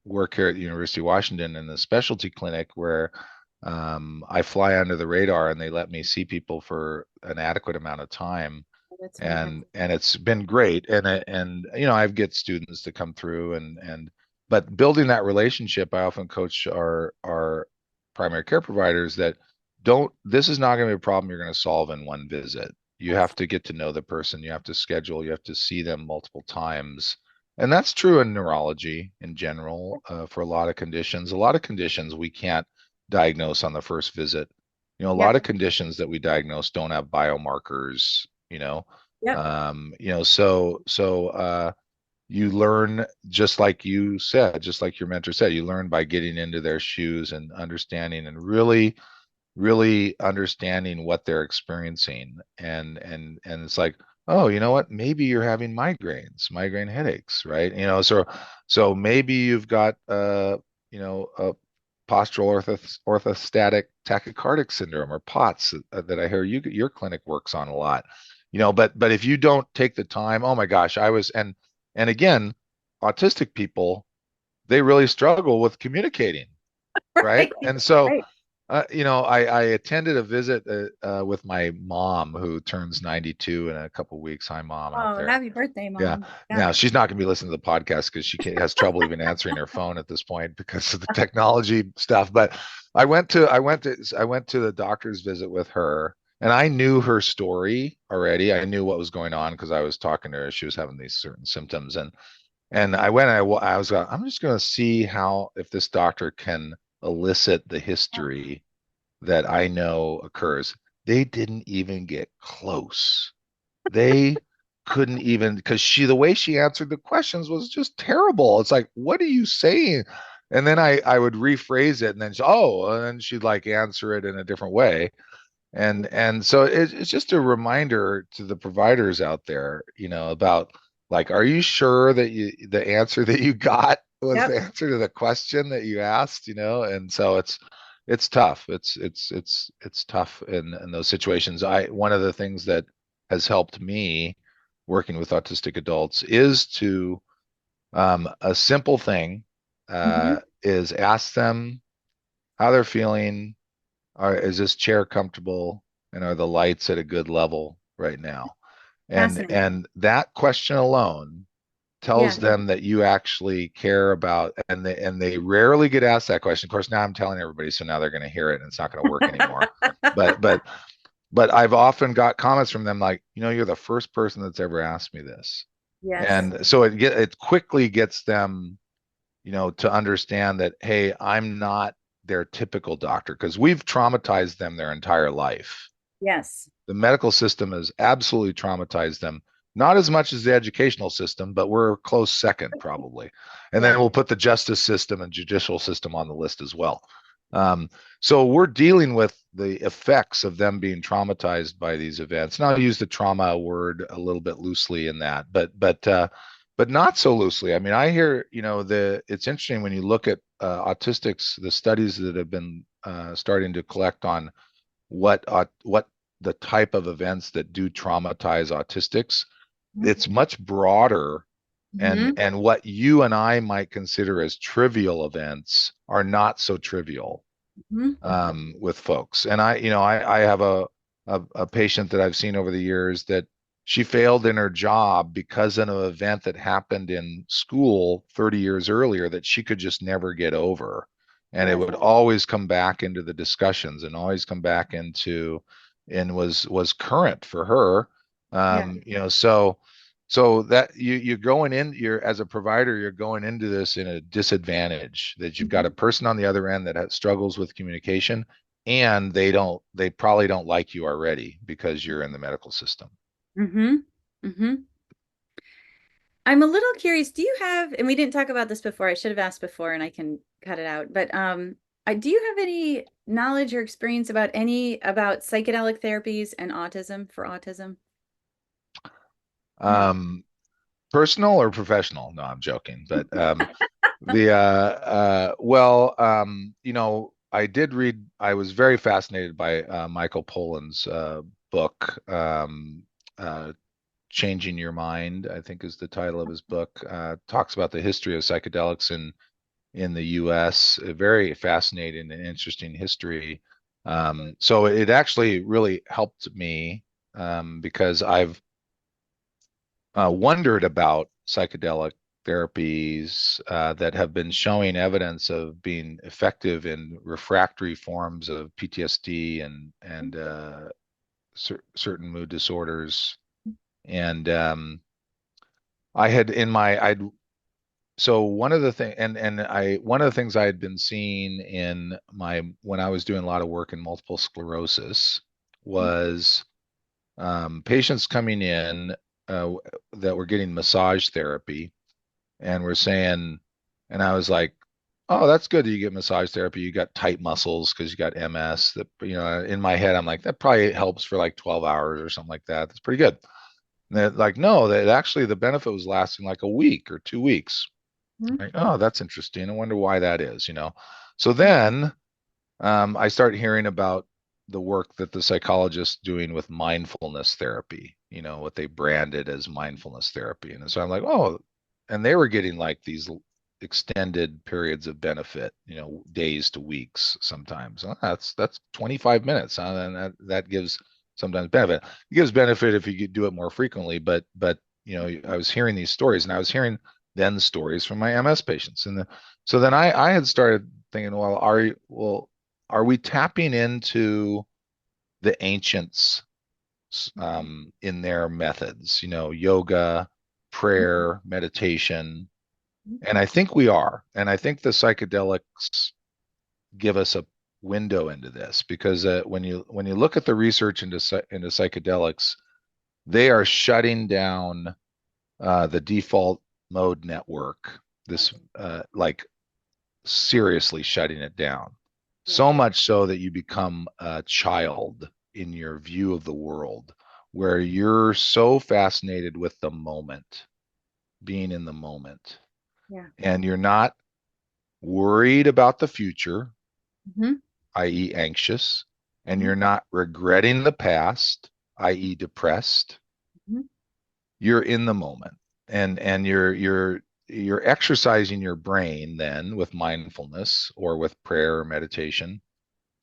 work here at the University of Washington in the specialty clinic where I fly under the radar and they let me see people for an adequate amount of time, that's fantastic. and it's been great. And I get students to come through, but building that relationship, I often coach our primary care providers that don't this is not going to be a problem you're going to solve in one visit. You have Yes. to get to know the person, you have to schedule, you have to see them multiple times. And that's true in neurology in general, for a lot of conditions we can't diagnose on the first visit. A lot Yep. of conditions that we diagnose don't have biomarkers, Yep. you learn, just like you said, just like your mentor said, you learn by getting into their shoes and understanding and really understanding what they're experiencing. And it's like, oh, you know what, maybe you're having migraine headaches, right? So maybe you've got a postural orthostatic tachycardic syndrome, or POTS, that I hear your clinic works on a lot. But if you don't take the time, oh my gosh, and again, autistic people, they really struggle with communicating, right? Right. And so Right. I attended a visit with my mom, who turns 92 in a couple weeks. Hi, mom, out Oh, there. happy birthday, Yeah. Mom. Yeah. Now she's not going to be listening to the podcast because has trouble even answering her phone at this point because of the technology stuff. But I went to the doctor's visit with her, and I knew her story already. I knew what was going on because I was talking to her. She was having these certain symptoms, and I was I'm just going to see how, if this doctor can elicit the history that I know occurs. They didn't even get close. They couldn't even, because the way she answered the questions was just terrible. It's like, what are you saying? And then I would rephrase it, and then and then she'd like answer it in a different way. And so it's just a reminder to the providers out there, about, like, are you sure that the answer that you got was the Yep. answer to the question that you asked? And so it's tough. It's tough in those situations. One of the things that has helped me working with autistic adults is to, a simple thing, Hmm. is ask them how they're feeling. Is this chair comfortable, and are the lights at a good level right now? Fascinating. And that question alone tells Yeah. them that you actually care about, and they rarely get asked that question. Of course, now I'm telling everybody, so now they're going to hear it and it's not going to work anymore. But but but I've often got comments from them like, you're the first person that's ever asked me this. Yes. And so it quickly gets them, to understand that, hey, I'm not their typical doctor, because we've traumatized them their entire life. Yes. The medical system has absolutely traumatized them, not as much as the educational system, but we're a close second, probably. And then Yeah. we'll put the justice system and judicial system on the list as well. Um, so we're dealing with the effects of them being traumatized by these events. And I'll use the trauma word a little bit loosely in that, but not so loosely. I mean, I hear, it's interesting when you look at autistics, the studies that have been starting to collect on what the type of events that do traumatize autistics. It's much broader, and Hmm. what you and I might consider as trivial events are not so trivial, Hmm. with folks. And I have a patient that I've seen over the years that she failed in her job because of an event that happened in school 30 years earlier that she could just never get over. And it Yes. would always come back into the discussions, and always come back into, and was current for her. Yeah. So that you're going in, you're, as a provider, you're going into this in a disadvantage, that you've got a Hmm. person on the other end that struggles with communication, and they probably don't like you already because you're in the medical system. Hmm. Hmm. I'm a little curious. Do you have, and we didn't talk about this before, I should have asked before and I can cut it out, but do you have any knowledge or experience about psychedelic therapies and autism for autism? Um, Personal or professional? No, I'm joking. But the well, I did read. I was very fascinated by Michael Pollan's book, uh, "Changing Your Mind," I think is the title of his book. Talks about the history of psychedelics in the U.S. A very fascinating and interesting history. So it actually really helped me, because I've wondered about psychedelic therapies that have been showing evidence of being effective in refractory forms of PTSD and certain mood disorders. And I had in my I'd so one of the thing and I one of the things I had been seeing in my when I was doing a lot of work in multiple sclerosis was patients coming in uh, that were getting massage therapy and were saying, and I was like, oh, that's good that you get massage therapy. You got tight muscles because you got MS. That, in my head, I'm like, that probably helps for like 12 hours or something like that. That's pretty good. And they're like, no, that actually the benefit was lasting like a week or 2 weeks. Mhm. Like, oh, that's interesting. I wonder why that is. So then I start hearing about the work that the psychologists doing with mindfulness therapy, what they branded as mindfulness therapy. And so I'm like, oh, and they were getting like these extended periods of benefit, days to weeks sometimes. Oh, that's 25 minutes, huh? And that gives sometimes benefit. It gives benefit if you do it more frequently, but I was hearing these stories and I was hearing then stories from my MS patients. So then I had started thinking, well, are we tapping into the ancients in their methods, yoga, prayer, meditation? And I think we are. And I think the psychedelics give us a window into this because when you look at the research into psychedelics, they are shutting down the default mode network. This like seriously shutting it down. Yeah. So much so that you become a child in your view of the world, where you're so fascinated with the moment, being in the moment, Yeah. and you're not worried about the future, Hmm. i.e., anxious, and Hmm. you're not regretting the past, i.e., depressed. Hmm. You're in the moment, and you're exercising your brain then with mindfulness or with prayer or meditation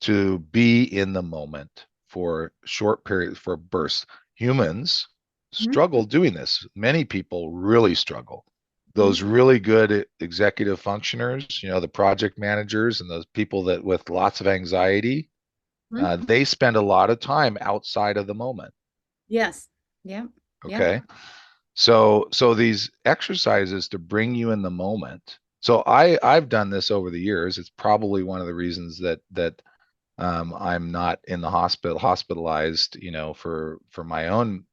to be in the moment for short periods, for bursts. Humans Hmm. struggle doing this. Many people really struggle. Hmm. Those really good executive functioners, the project managers and those people that with lots of anxiety, Hmm. they spend a lot of time outside of the moment. Yes. Yeah. Yeah. Okay. So these exercises to bring you in the moment. So I've done this over the years. It's probably one of the reasons that I'm not in the hospitalized, for my own,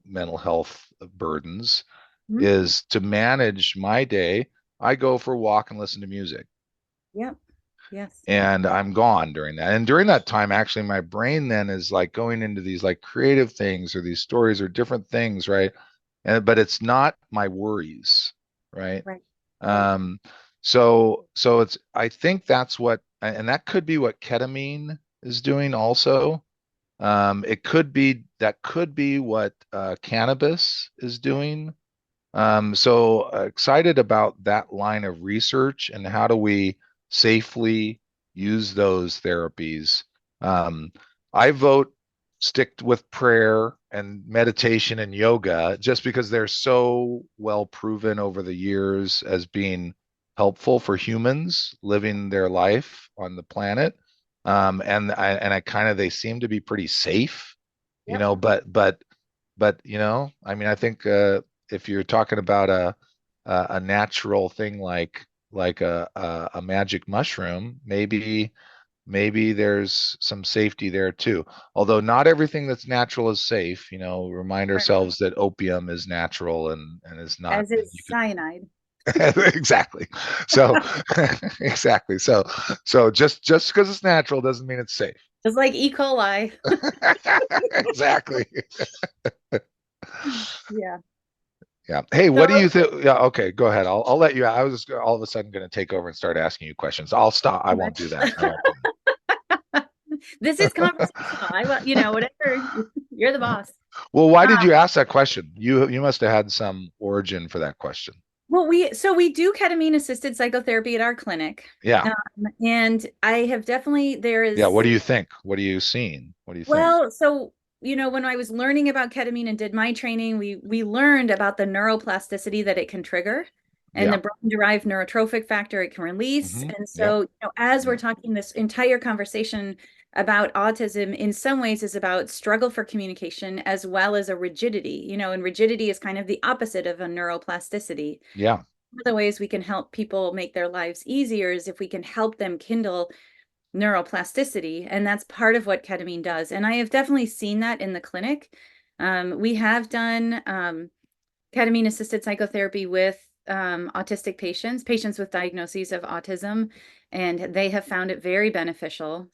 mental health burdens, Hmm. is to manage my day. I go for a walk and listen to music, Yeah. Yes. and I'm gone during that. And during that time, actually, my brain then is like going into these like creative things or these stories or different things, right? But it's not my worries, right? Right. Right. Um, so it's I think that's what, and that could be what ketamine is doing also. That could be what cannabis is doing. So excited about that line of research and how do we safely use those therapies. Um, I vote stick with prayer and meditation and yoga just because they're so well proven over the years as being helpful for humans living their life on the planet. And I kind of they seem to be pretty safe, Yep. but I mean, I think if you're talking about a natural thing like a magic mushroom, maybe there's some safety there too. Although not everything that's natural is safe. Remind Right. ourselves that opium is natural and is not, As and is you cyanide. could exactly. So exactly. So just because it's natural doesn't mean it's safe. It's like E. coli. Exactly. Yeah. Yeah. Hey, So what do you think? Yeah. Okay. Go ahead. I'll let you. I was just all of a sudden going to take over and start asking you questions. I'll stop. I won't do much. that. I won't do This is conversational. Whatever. You're the that. boss. Well, why did Um, you ask that question? You must have had some origin for that question. well, we do ketamine assisted psychotherapy at our clinic. Yeah. And I have definitely there Yeah. What is do you think? What are you seeing? What do you think? well, so when I was learning about ketamine and did my training, we learned about the neuroplasticity that it can trigger and the Yeah. brain-derived neurotrophic factor it can release. And Yep. so, as we're Yep. talking this entire conversation about autism, in some ways is about struggle for communication as well as a rigidity, and rigidity is kind of the opposite of a neuroplasticity. Yeah. of the ways we can help people make their lives easier is if we can help them kindle neuroplasticity. And that's part of what ketamine does. And I have definitely seen that in the clinic. We have done ketamine assisted psychotherapy with autistic patients with diagnoses of autism, and they have found it very beneficial.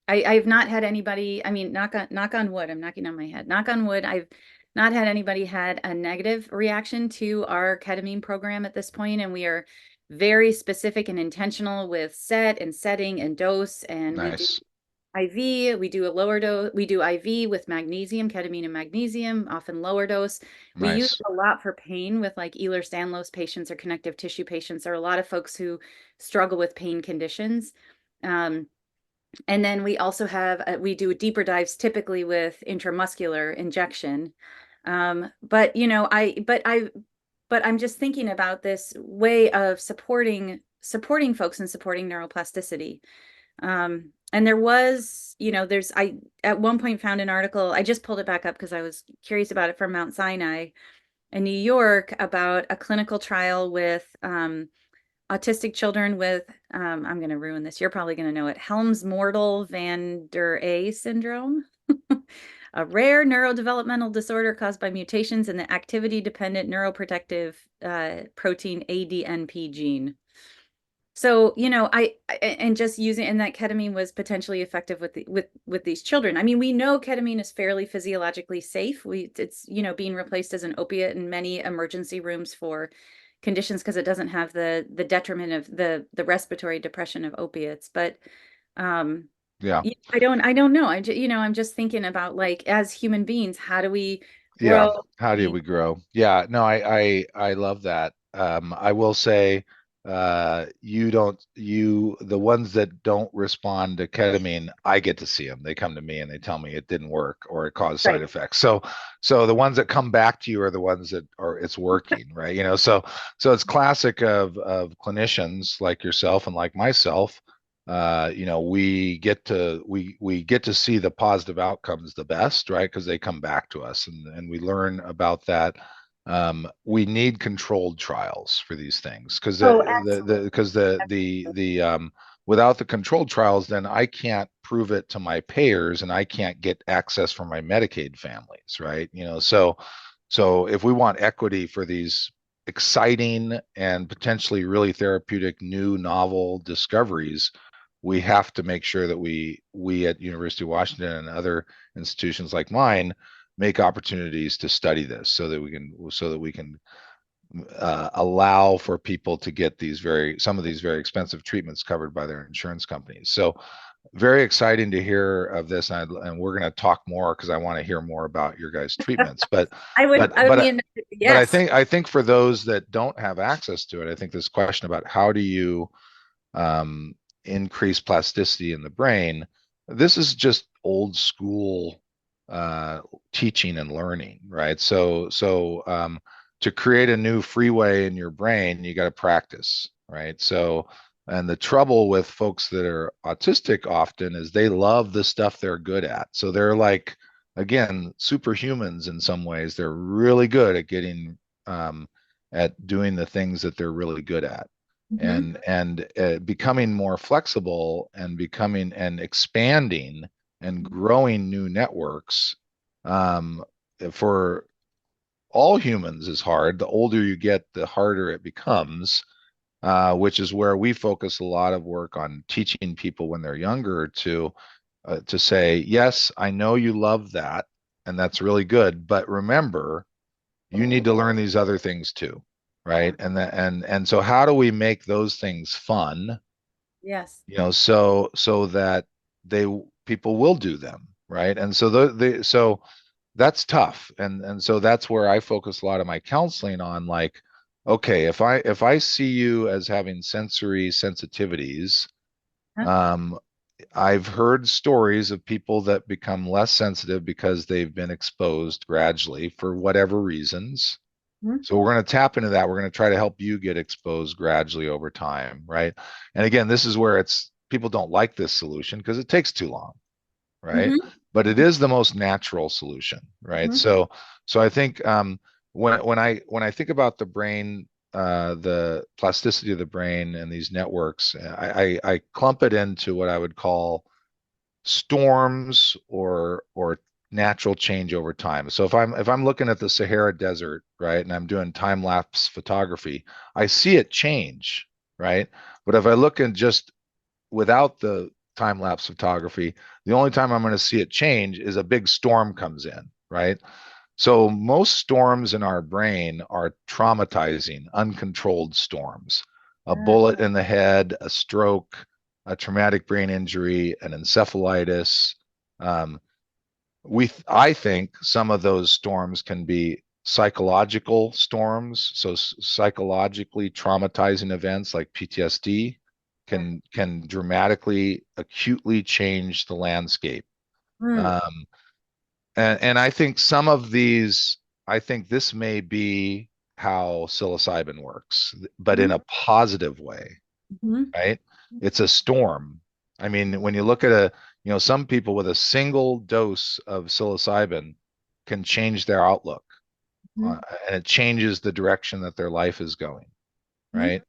I've not had anybody, I mean, knock on wood, I'm knocking on my head, knock on wood, I've not had anybody had a negative reaction to our ketamine program at this point, and we are very specific and intentional with set and setting and dose, and we do Nice, IV, we do a lower dose, we do IV with magnesium, ketamine and magnesium, often lower dose. We use nice. it a lot for pain with like Ehlers-Danlos patients or connective tissue patients, or a lot of folks who struggle with pain conditions. Um, and then we also have, we do deeper dives typically with intramuscular injection. But you know, but I'm just thinking about this way of supporting folks and supporting neuroplasticity. And there was, I at one point found an article, I just pulled it back up because I was curious about it, from Mount Sinai in New York, about a clinical trial with autistic children with, I'm going to ruin this, you're probably going to know it, Helms-Mortel van der A syndrome, a rare neurodevelopmental disorder caused by mutations in the activity-dependent neuroprotective protein ADNP gene. So, and just using, and that ketamine was potentially effective with these children. I mean, we know ketamine is fairly physiologically safe. It's, being replaced as an opiate in many emergency rooms for conditions because it doesn't have the detriment of the respiratory depression of opiates. But Yeah. I don't know. I'm just thinking about, like, as human beings, how do we Yeah. grow? How do we grow? Yeah. No, I love that. I will say, the ones that don't respond to ketamine, I get to see them. They come to me and they tell me it didn't work or it caused side Right. effects. So the ones that come back to you are the ones that are it's working, right? So it's classic of clinicians like yourself and like myself. We get to see the positive outcomes the best, right? Because they come back to us and we learn about that. We need controlled trials for these things because Oh, without the controlled trials, then I can't prove it to my payers and I can't get access for my Medicaid families, right? So if we want equity for these exciting and potentially really therapeutic new novel discoveries, we have to make sure that we at University of Washington and other institutions like mine make opportunities to study this so that we can allow for people to get some of these very expensive treatments covered by their insurance companies. So very exciting to hear of this, and we're going to talk more because I want to hear more about your guys' treatments. But I would but be in, but I yes. think I think for those that don't have access to it, I think this question about how do you um, increase plasticity in the brain. This is just old school uh, teaching and learning, right? So to create a new freeway in your brain, you got to practice, right? And the trouble with folks that are autistic often is they love the stuff they're good at. So they're like, again, superhumans in some ways. They're really good at at doing the things that they're really good at Mhm. and becoming more flexible and becoming and expanding and growing new networks um, for all humans is hard. The older you get, the harder it becomes, which is where we focus a lot of work on teaching people when they're younger to say, yes, I know you love that, and that's really good, but remember, you need to learn these other things too, Yeah. right? And so how do we make those things fun, Yes. so that they people will do them, right? And so so that's tough, and so that's where I focus a lot of my counseling on, like, okay, if I see you as having sensory sensitivities, Huh? um, I've heard stories of people that become less sensitive because they've been exposed gradually for whatever reasons. Mhm. So we're going to tap into that. We're going to try to help you get exposed gradually over time, right? And again, this is where it's people don't like this solution because it takes too long, right? Mhm. But it is the most natural solution, right? Mhm. So I think when I think about the brain, the plasticity of the brain and these networks, I clump it into what I would call storms or natural change over time. So if I'm looking at the Sahara Desert, right, and I'm doing time lapse photography, I see it change, right? But if I look in just without the time lapse photography, the only time I'm going to see it change is a big storm comes in, right? So most storms in our brain are traumatizing, uncontrolled storms. A Ah, bullet in the head, a stroke, a traumatic brain injury, an encephalitis. Um, I think some of those storms can be psychological storms. So psychologically traumatizing events like PTSD yeah. can dramatically, acutely change the landscape. Mm, Um, and I think some of these, I think this may be how psilocybin works, but in mhm, a positive way, mhm, right? It's a storm. I mean, when you look at some people with a single dose of psilocybin can change their outlook, uh, mhm, and it changes the direction that their life is going, mhm, right?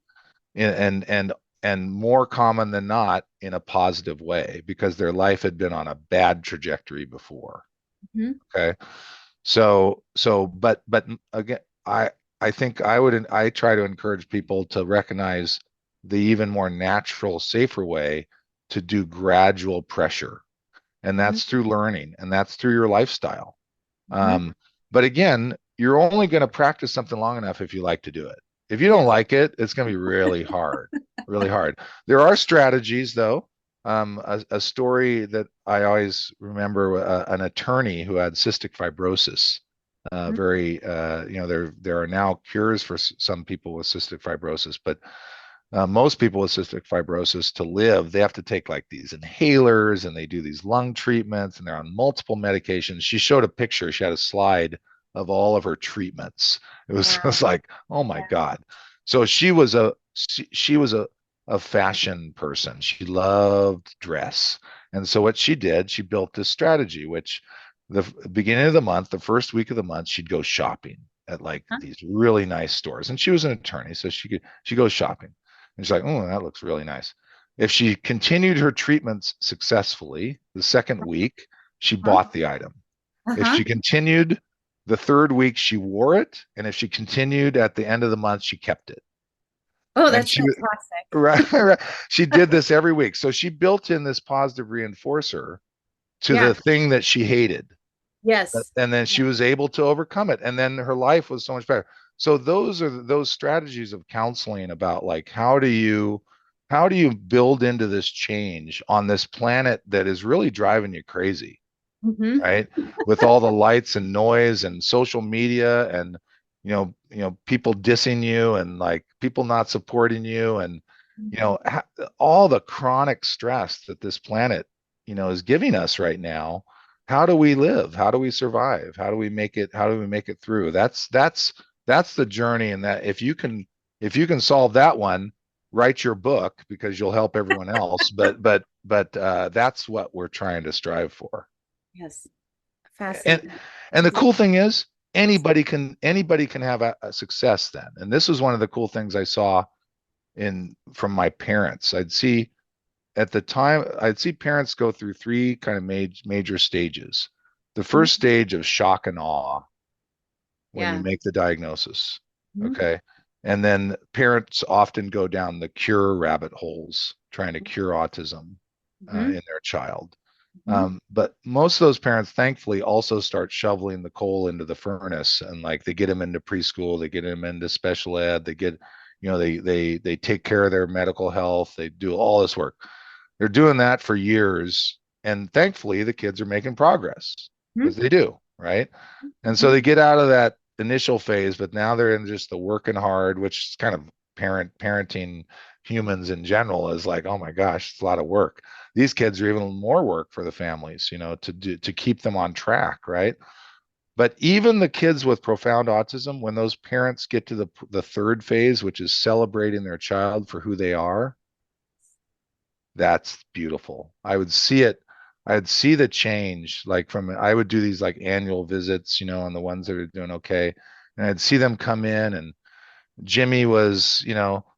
And more common than not in a positive way because their life had been on a bad trajectory before. mhm, Okay. But again, I think I try to encourage people to recognize the even more natural, safer way to do gradual pressure, and mhm, that's through learning, and that's through your lifestyle. mhm. Um, but again, you're only going to practice something long enough if you like to do it. If you don't Yes. like it, it's going to be really hard, really hard. There are strategies, though. A story that I always remember: an attorney who had cystic fibrosis. Mhm, There are now cures for some people with cystic fibrosis, but most people with cystic fibrosis to live, they have to take like these inhalers and they do these lung treatments and they're on multiple medications. She showed a picture, she had a slide of all of her treatments. It was wow. just like, oh my Yeah. God. So she was a fashion person. She loved dress. And so what she did, she built this strategy, which the beginning of the month, the first week of the month, she'd go shopping at like Huh? these really nice stores. And she was an attorney, so she goes shopping. And she's like, oh, that looks really nice. If she continued her treatments successfully the second week, she Uh-huh. bought the item. If Uh-huh. she continued the third week, she wore it. And if she continued at the end of the month, she kept it. Oh, And that's she, fantastic. right, right, she did this every week. So she built in this positive reinforcer to the Yeah. thing that she hated, Yes. and then Yeah. she was able to overcome it, and then her life was so much better. So those are those strategies of counseling about like how do you build into this change on this planet that is really driving you crazy, Hmm. right? With all the lights and noise and social media and people dissing you and like people not supporting you and all the chronic stress that this planet is giving us right now. How do we live? How do we survive? How do we make it through? That's the journey. And that if you can solve that one, write your book because you'll help everyone else. But that's what we're trying to strive for. Yes. and Fascinating. and the cool thing is anybody can have a success then. And this was one of the cool things I saw in from my parents. I'd see parents go through three kind of major stages. The Mhm. first stage of shock and awe when you Yeah. make the diagnosis. Mhm. Okay. And then parents often go down the cure rabbit holes trying to cure autism Mhm. in their child. Mhm. But most of those parents, thankfully, also start shoveling the coal into the furnace, and like they get them into preschool, they get them into special ed, they take care of their medical health, they do all this work. They're doing that for years, and thankfully, the kids are making progress because Mhm. they do, right? And so Mhm. they get out of that initial phase, but now they're in just the working hard, which is kind of parenting humans in general is like, oh my gosh, it's a lot of work. These kids are even more work for the families, to keep them on track, right? But even the kids with profound autism, when those parents get to the third phase, which is celebrating their child for who they are, that's beautiful. I'd see the change like I would do these like annual visits, on the ones that are doing okay. And I'd see them come in and Jimmy was,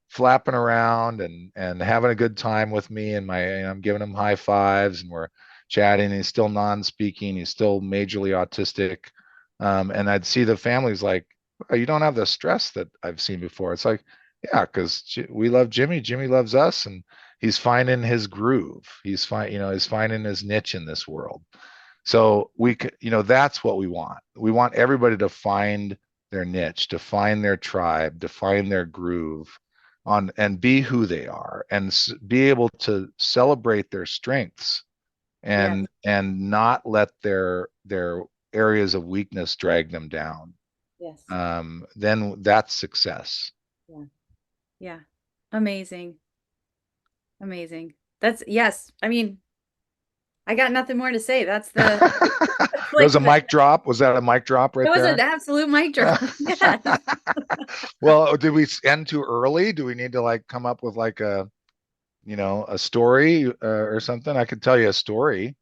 flapping around and having a good time with me, and I'm giving him high fives, and we're chatting. He's still non-speaking. He's still majorly autistic. And I'd see the families like, "Oh, you don't have the stress that I've seen before." It's like, yeah, because we love Jimmy. Jimmy loves us, and he's finding his groove. He's finding his niche in this world. So that's what we want. We want everybody to find their niche, to find their tribe, to find their groove on and be who they are and be able to celebrate their strengths Yes. and not let their areas of weakness drag them down. Yes. Then that's success. Yeah. Yeah. Amazing. Amazing. That's yes. I mean, I got nothing more to say. That's It like was a mic drop. Was that a mic drop it right was an there? absolute mic drop. Yes. Well, did we end too early? Do we need to like come up with like a story or something? I could tell you a story.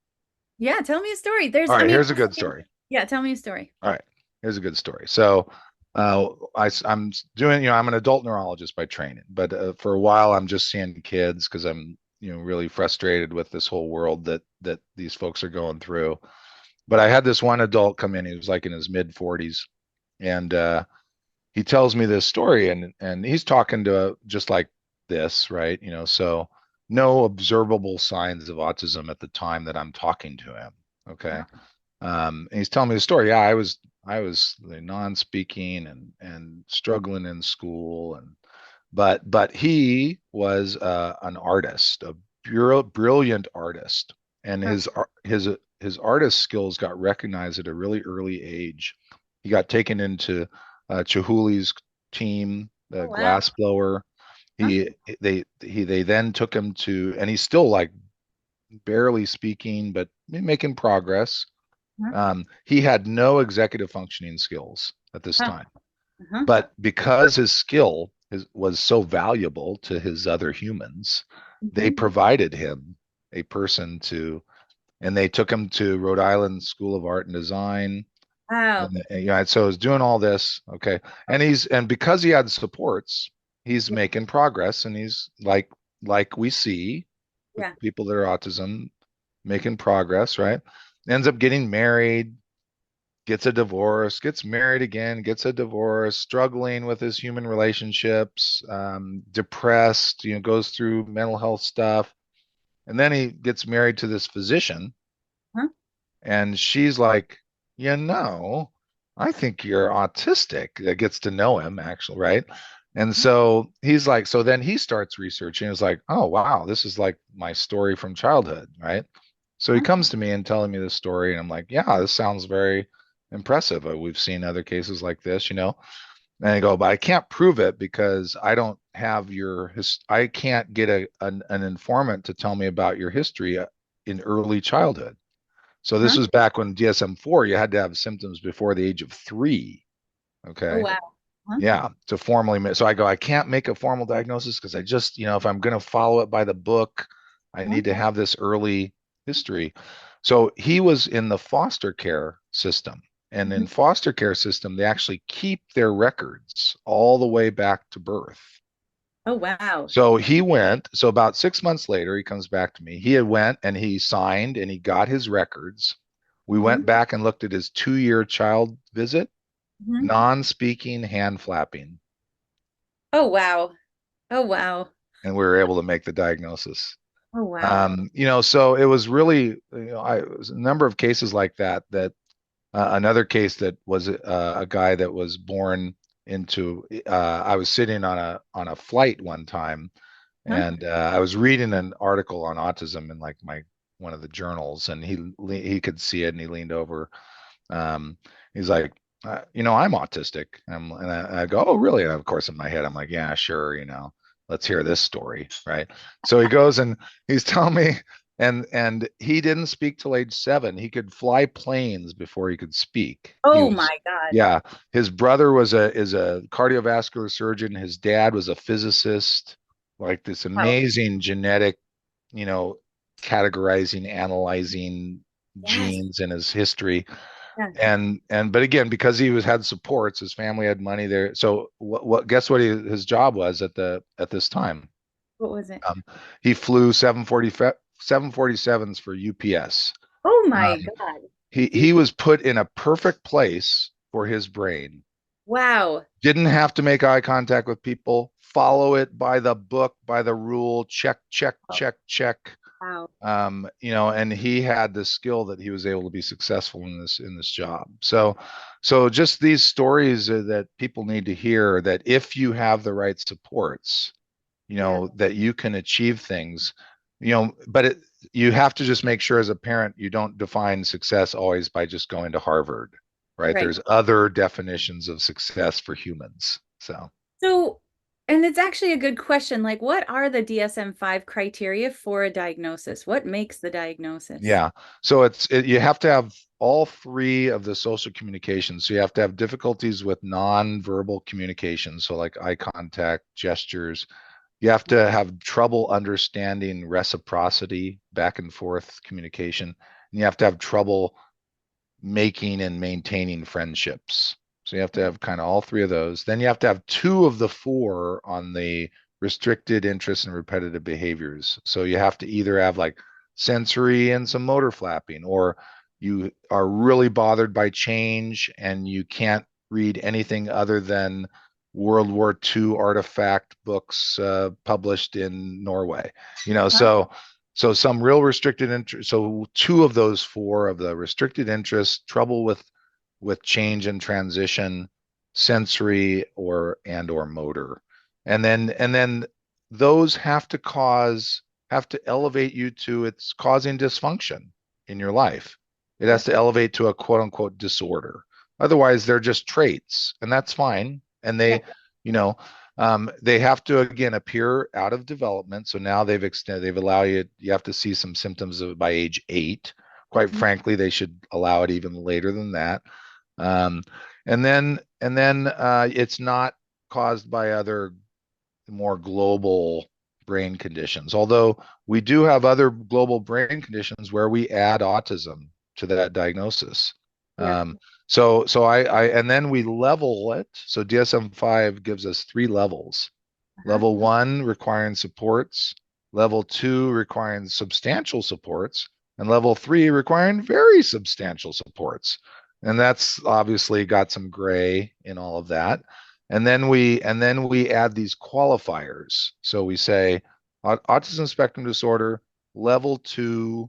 Yeah, tell me a story. All I right, mean, here's a good story. yeah, tell me a story. All right, here's a good story. So, I'm doing, I'm an adult neurologist by training, but for a while I'm just seeing kids because I'm, really frustrated with this whole world that these folks are going through. But I had this one adult come in. He was like in his mid 40s, and he tells me this story, and he's talking to just like this, right? So no observable signs of autism at the time that I'm talking to him. Okay. Uh-huh. And he's telling me the story. Yeah, I was non-speaking and struggling in school, but he was an artist, a brilliant artist, and Huh. his artist skills got recognized at a really early age. He got taken into Chihuli's team, the Oh wow. glass blower. Huh? They then took him to, and he's still like barely speaking, but making progress. Huh? He had no executive functioning skills at this Huh? time, Uh-huh. but because his skill was so valuable to his other humans, they Hmm. provided him a person and they took him to Rhode Island School of Art and Design. Wow. So he's doing all this, okay, and because he had supports, he's Yeah. making progress, and he's like we see with Yeah. people that are autism making progress, right? Ends up getting married, gets a divorce, gets married again, gets a divorce, struggling with his human relationships, depressed, goes through mental health stuff. And then he gets married to this physician, Huh? and she's like, you know, I think you're autistic. That gets to know him, actually, right? And Huh? so he's like, so then he starts researching. It's like, oh, wow, this is like my story from childhood, right? So he Huh? comes to me and telling me this story, and I'm like, yeah, this sounds very impressive. We've seen other cases like this. And I go, but I can't prove it because I don't have I can't get an informant to tell me about your history in early childhood. So this Huh? was back when DSM-4, you had to have symptoms before the age of 3. Oh Okay. wow. Huh? Yeah. To formally, so I go, I can't make a formal diagnosis because I just, if I'm going to follow it by the book, I Huh? need to have this early history. So he was in the foster care system. And Mhm. in foster care system, they actually keep their records all the way back to birth. Oh wow. So about 6 months later, he comes back to me. He had went and he signed and he got his records. We went Hmm. back and looked at his 2-year child visit, Hmm. non-speaking, hand flapping, Oh wow. Oh wow. and we were able to make the diagnosis. Oh wow. So it was really, it was a number of cases like that. Another case that was a guy that was born into. I was sitting on a flight one time, Huh? and I was reading an article on autism in like my one of the journals, and he could see it, and he leaned over. Um, he's like, I'm autistic. I go, oh, really? And of course, in my head, I'm like, yeah, sure. Let's hear this story, right? So he goes and he's telling me, and he didn't speak till age 7. He could fly planes before he could speak. He Oh was, my God. yeah. His brother is a cardiovascular surgeon. His dad was a physicist. Like this Wow. amazing genetic, you know, categorizing, analyzing Yes. genes in his history. Yeah. And but again, because he was had supports, his family had money there. So what guess what his job was at this time? What was it? Um, he flew 747s for UPS. Oh my Um, God. he was put in a perfect place for his brain. Wow. Didn't have to make eye contact with people, follow it by the book, by the rule, check, check, Oh, check, check. wow. And he had the skill that he was able to be successful in this job. So just these stories that people need to hear, that if you have the right supports, Yeah. that you can achieve things, but you have to just make sure as a parent you don't define success always by just going to Harvard, right? Right. There's other definitions of success for humans. So So, and it's actually a good question. Like, what are the DSM-5 criteria for a diagnosis? What makes the diagnosis? yeah, so you have to have all three of the social communications. So you have to have difficulties with non-verbal communication, so like eye contact, gestures. You have to have trouble understanding reciprocity, back and forth communication. And you have to have trouble making and maintaining friendships. So you have to have kind of all three of those. Then you have to have two of the four on the restricted interest and repetitive behaviors. So you have to either have like sensory and some motor flapping, or you are really bothered by change and you can't read anything other than World War II artifact books published in Norway. You know, Huh? so some real restricted interest. So two of those four of the restricted interest, trouble with change and transition, sensory or motor, and then those have to elevate you to it's causing dysfunction in your life. It has Yep. to elevate to a quote unquote disorder. Otherwise, they're just traits, and that's fine. And Yep. they have to again appear out of development. So now they've allowed you have to see some symptoms of by age 8. Quite Mhm. frankly, they should allow it even later than that. Um, and then it's not caused by other more global brain conditions. Although we do have other global brain conditions where we add autism to that diagnosis. Yep. Um, so and then we level it. So DSM-5 gives us 3 levels. Uh-huh. Level 1 requiring supports, level 2 requiring substantial supports, and level 3 requiring very substantial supports. And that's obviously got some gray in all of that. And then we add these qualifiers. So we say autism spectrum disorder, level 2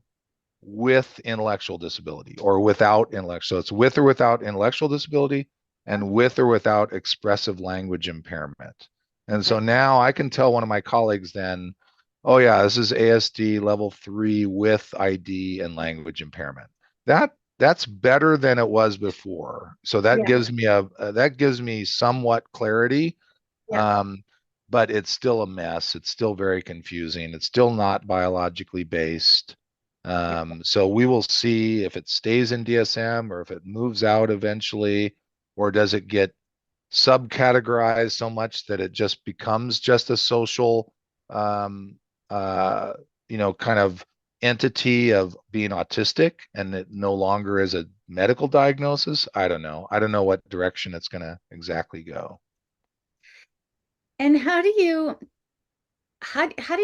with intellectual disability or without intellectual. So it's with or without intellectual disability and with or without expressive language impairment. And so Right. now I can tell one of my colleagues then, oh yeah, this is ASD level 3 with ID and language impairment. That's better than it was before. So that Yeah. gives me somewhat clarity. Yep. Um, but it's still a mess. It's still very confusing. It's still not biologically based. Yep. So we will see if it stays in DSM or if it moves out eventually, or does it get subcategorized so much that it just becomes just a social, um, uh, kind of entity of being autistic and it no longer is a medical diagnosis. I don't know. I don't know what direction it's going to exactly go. And how do you how do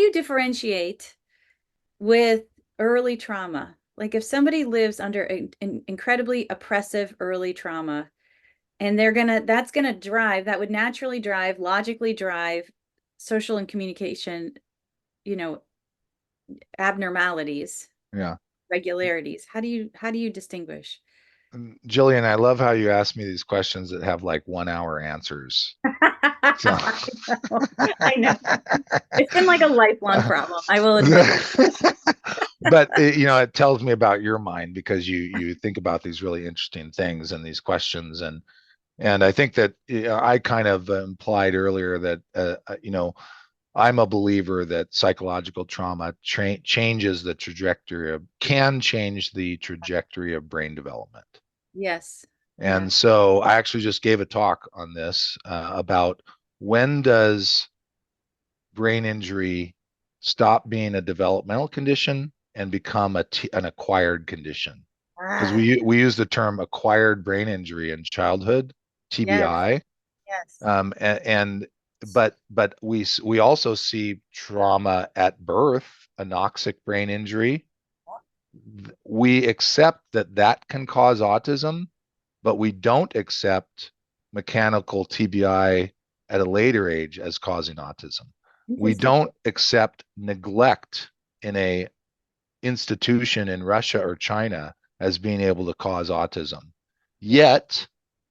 you differentiate with early trauma? Like if somebody lives under an incredibly oppressive early trauma, and that would naturally drive, logically drive social and communication, you know, abnormalities, Yeah. regularities. How do you distinguish? Jillian, I love how you ask me these questions that have like 1 hour answers. So, I know. I know. It's been like a lifelong problem, I will admit. but it tells me about your mind because you think about these really interesting things and these questions, and I think that I kind of implied earlier that I'm a believer that psychological trauma changes the trajectory of can change the trajectory of brain development. Yes. Yeah. And so I actually just gave a talk on this about when does brain injury stop being a developmental condition and become an acquired condition. because Ah, we use the term acquired brain injury in childhood, yes, TBI. yes, And but we also see trauma at birth, anoxic brain injury. We accept that that can cause autism, but we don't accept mechanical TBI at a later age as causing autism. We interesting. don't accept neglect in a institution in Russia or China as being able to cause autism. Yeah, Yet,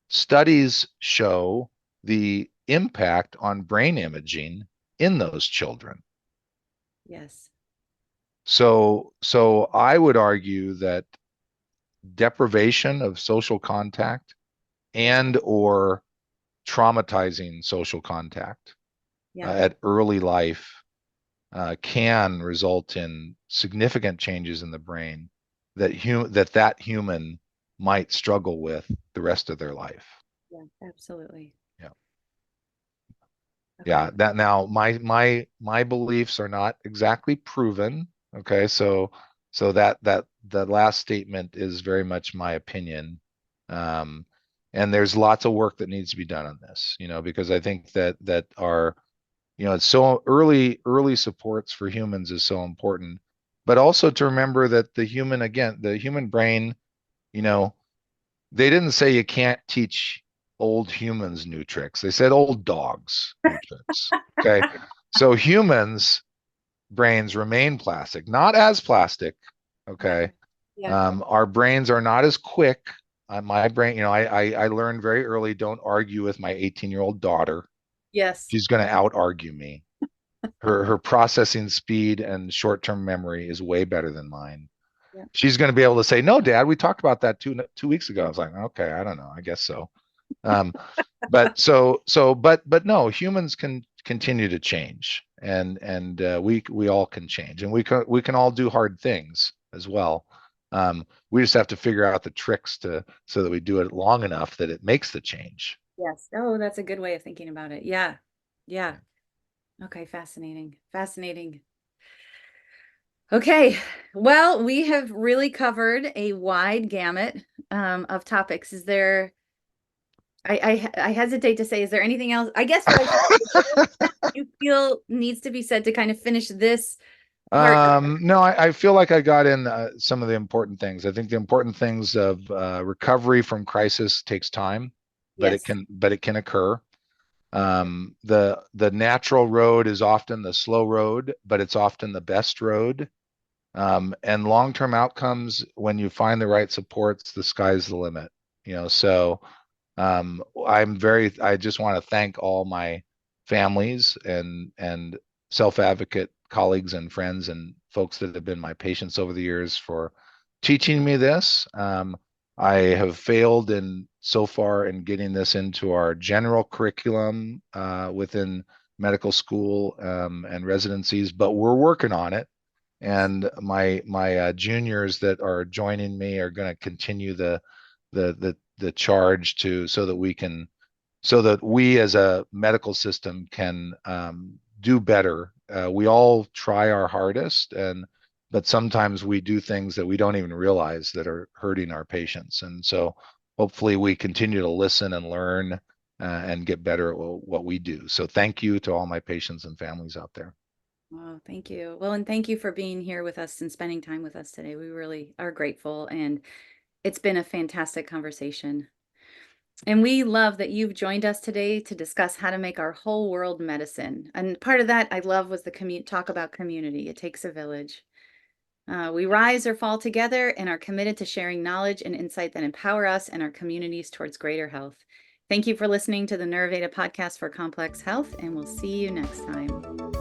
studies show the impact on brain imaging in those children. yes, So I would argue that deprivation of social contact and or traumatizing social contact yeah, at early life can result in significant changes in the brain that human might struggle with the rest of their life. yeah, absolutely. Yeah. Okay. Yeah, that now my beliefs are not exactly proven. Okay, so that last statement is very much my opinion. Um, and there's lots of work that needs to be done on this, because I think that our, it's so early supports for humans is so important, but also to remember that the human brain, you know, they didn't say you can't teach old humans new tricks. They said old dogs new tricks. Okay. So humans' brains remain plastic, not as plastic. Yeah, Okay. yeah, Our brains are not as quick. My brain, I learned very early, don't argue with my 18-year-old daughter. yes, She's going to out argue me. Her processing speed and short-term memory is way better than mine. yeah, She's going to be able to say, "No, Dad, we talked about that 2 weeks ago." I was like, "Okay, I don't know. I guess so." Um, but no, humans can continue to change, and we all can change, and we can all do hard things as well. We just have to figure out the tricks to so that we do it long enough that it makes the change. yes. Oh, that's a good way of thinking about it. Yeah, yeah. Okay, fascinating, fascinating. Okay, well, we have really covered a wide gamut of topics. Is there, I hesitate to say, is there anything else? I guess what I should say, is there anything else you feel needs to be said to kind of finish this part? No, I feel like I got in some of the important things. I think the important things of recovery from crisis takes time, but it Yes, can occur. The natural road is often the slow road, but it's often the best road. And long-term outcomes, when you find the right supports, the sky's the limit. So I just want to thank all my families and self-advocate colleagues and friends and folks that have been my patients over the years for teaching me this. I have failed in so far in getting this into our general curriculum within medical school and residencies, but we're working on it. And my juniors that are joining me are going to continue the charge to so that we as a medical system can do better. We all try our hardest, but sometimes we do things that we don't even realize that are hurting our patients. And so hopefully we continue to listen and learn and get better at what we do. So thank you to all my patients and families out there. oh, thank you. Well, and thank you for being here with us and spending time with us today. We really are grateful, and it's been a fantastic conversation. And we love that you've joined us today to discuss how to make our whole world medicine. And part of that I love was the talk about community. It takes a village. We rise or fall together and are committed to sharing knowledge and insight that empower us and our communities towards greater health. Thank you for listening to the Neuriveda podcast for complex health, and we'll see you next time.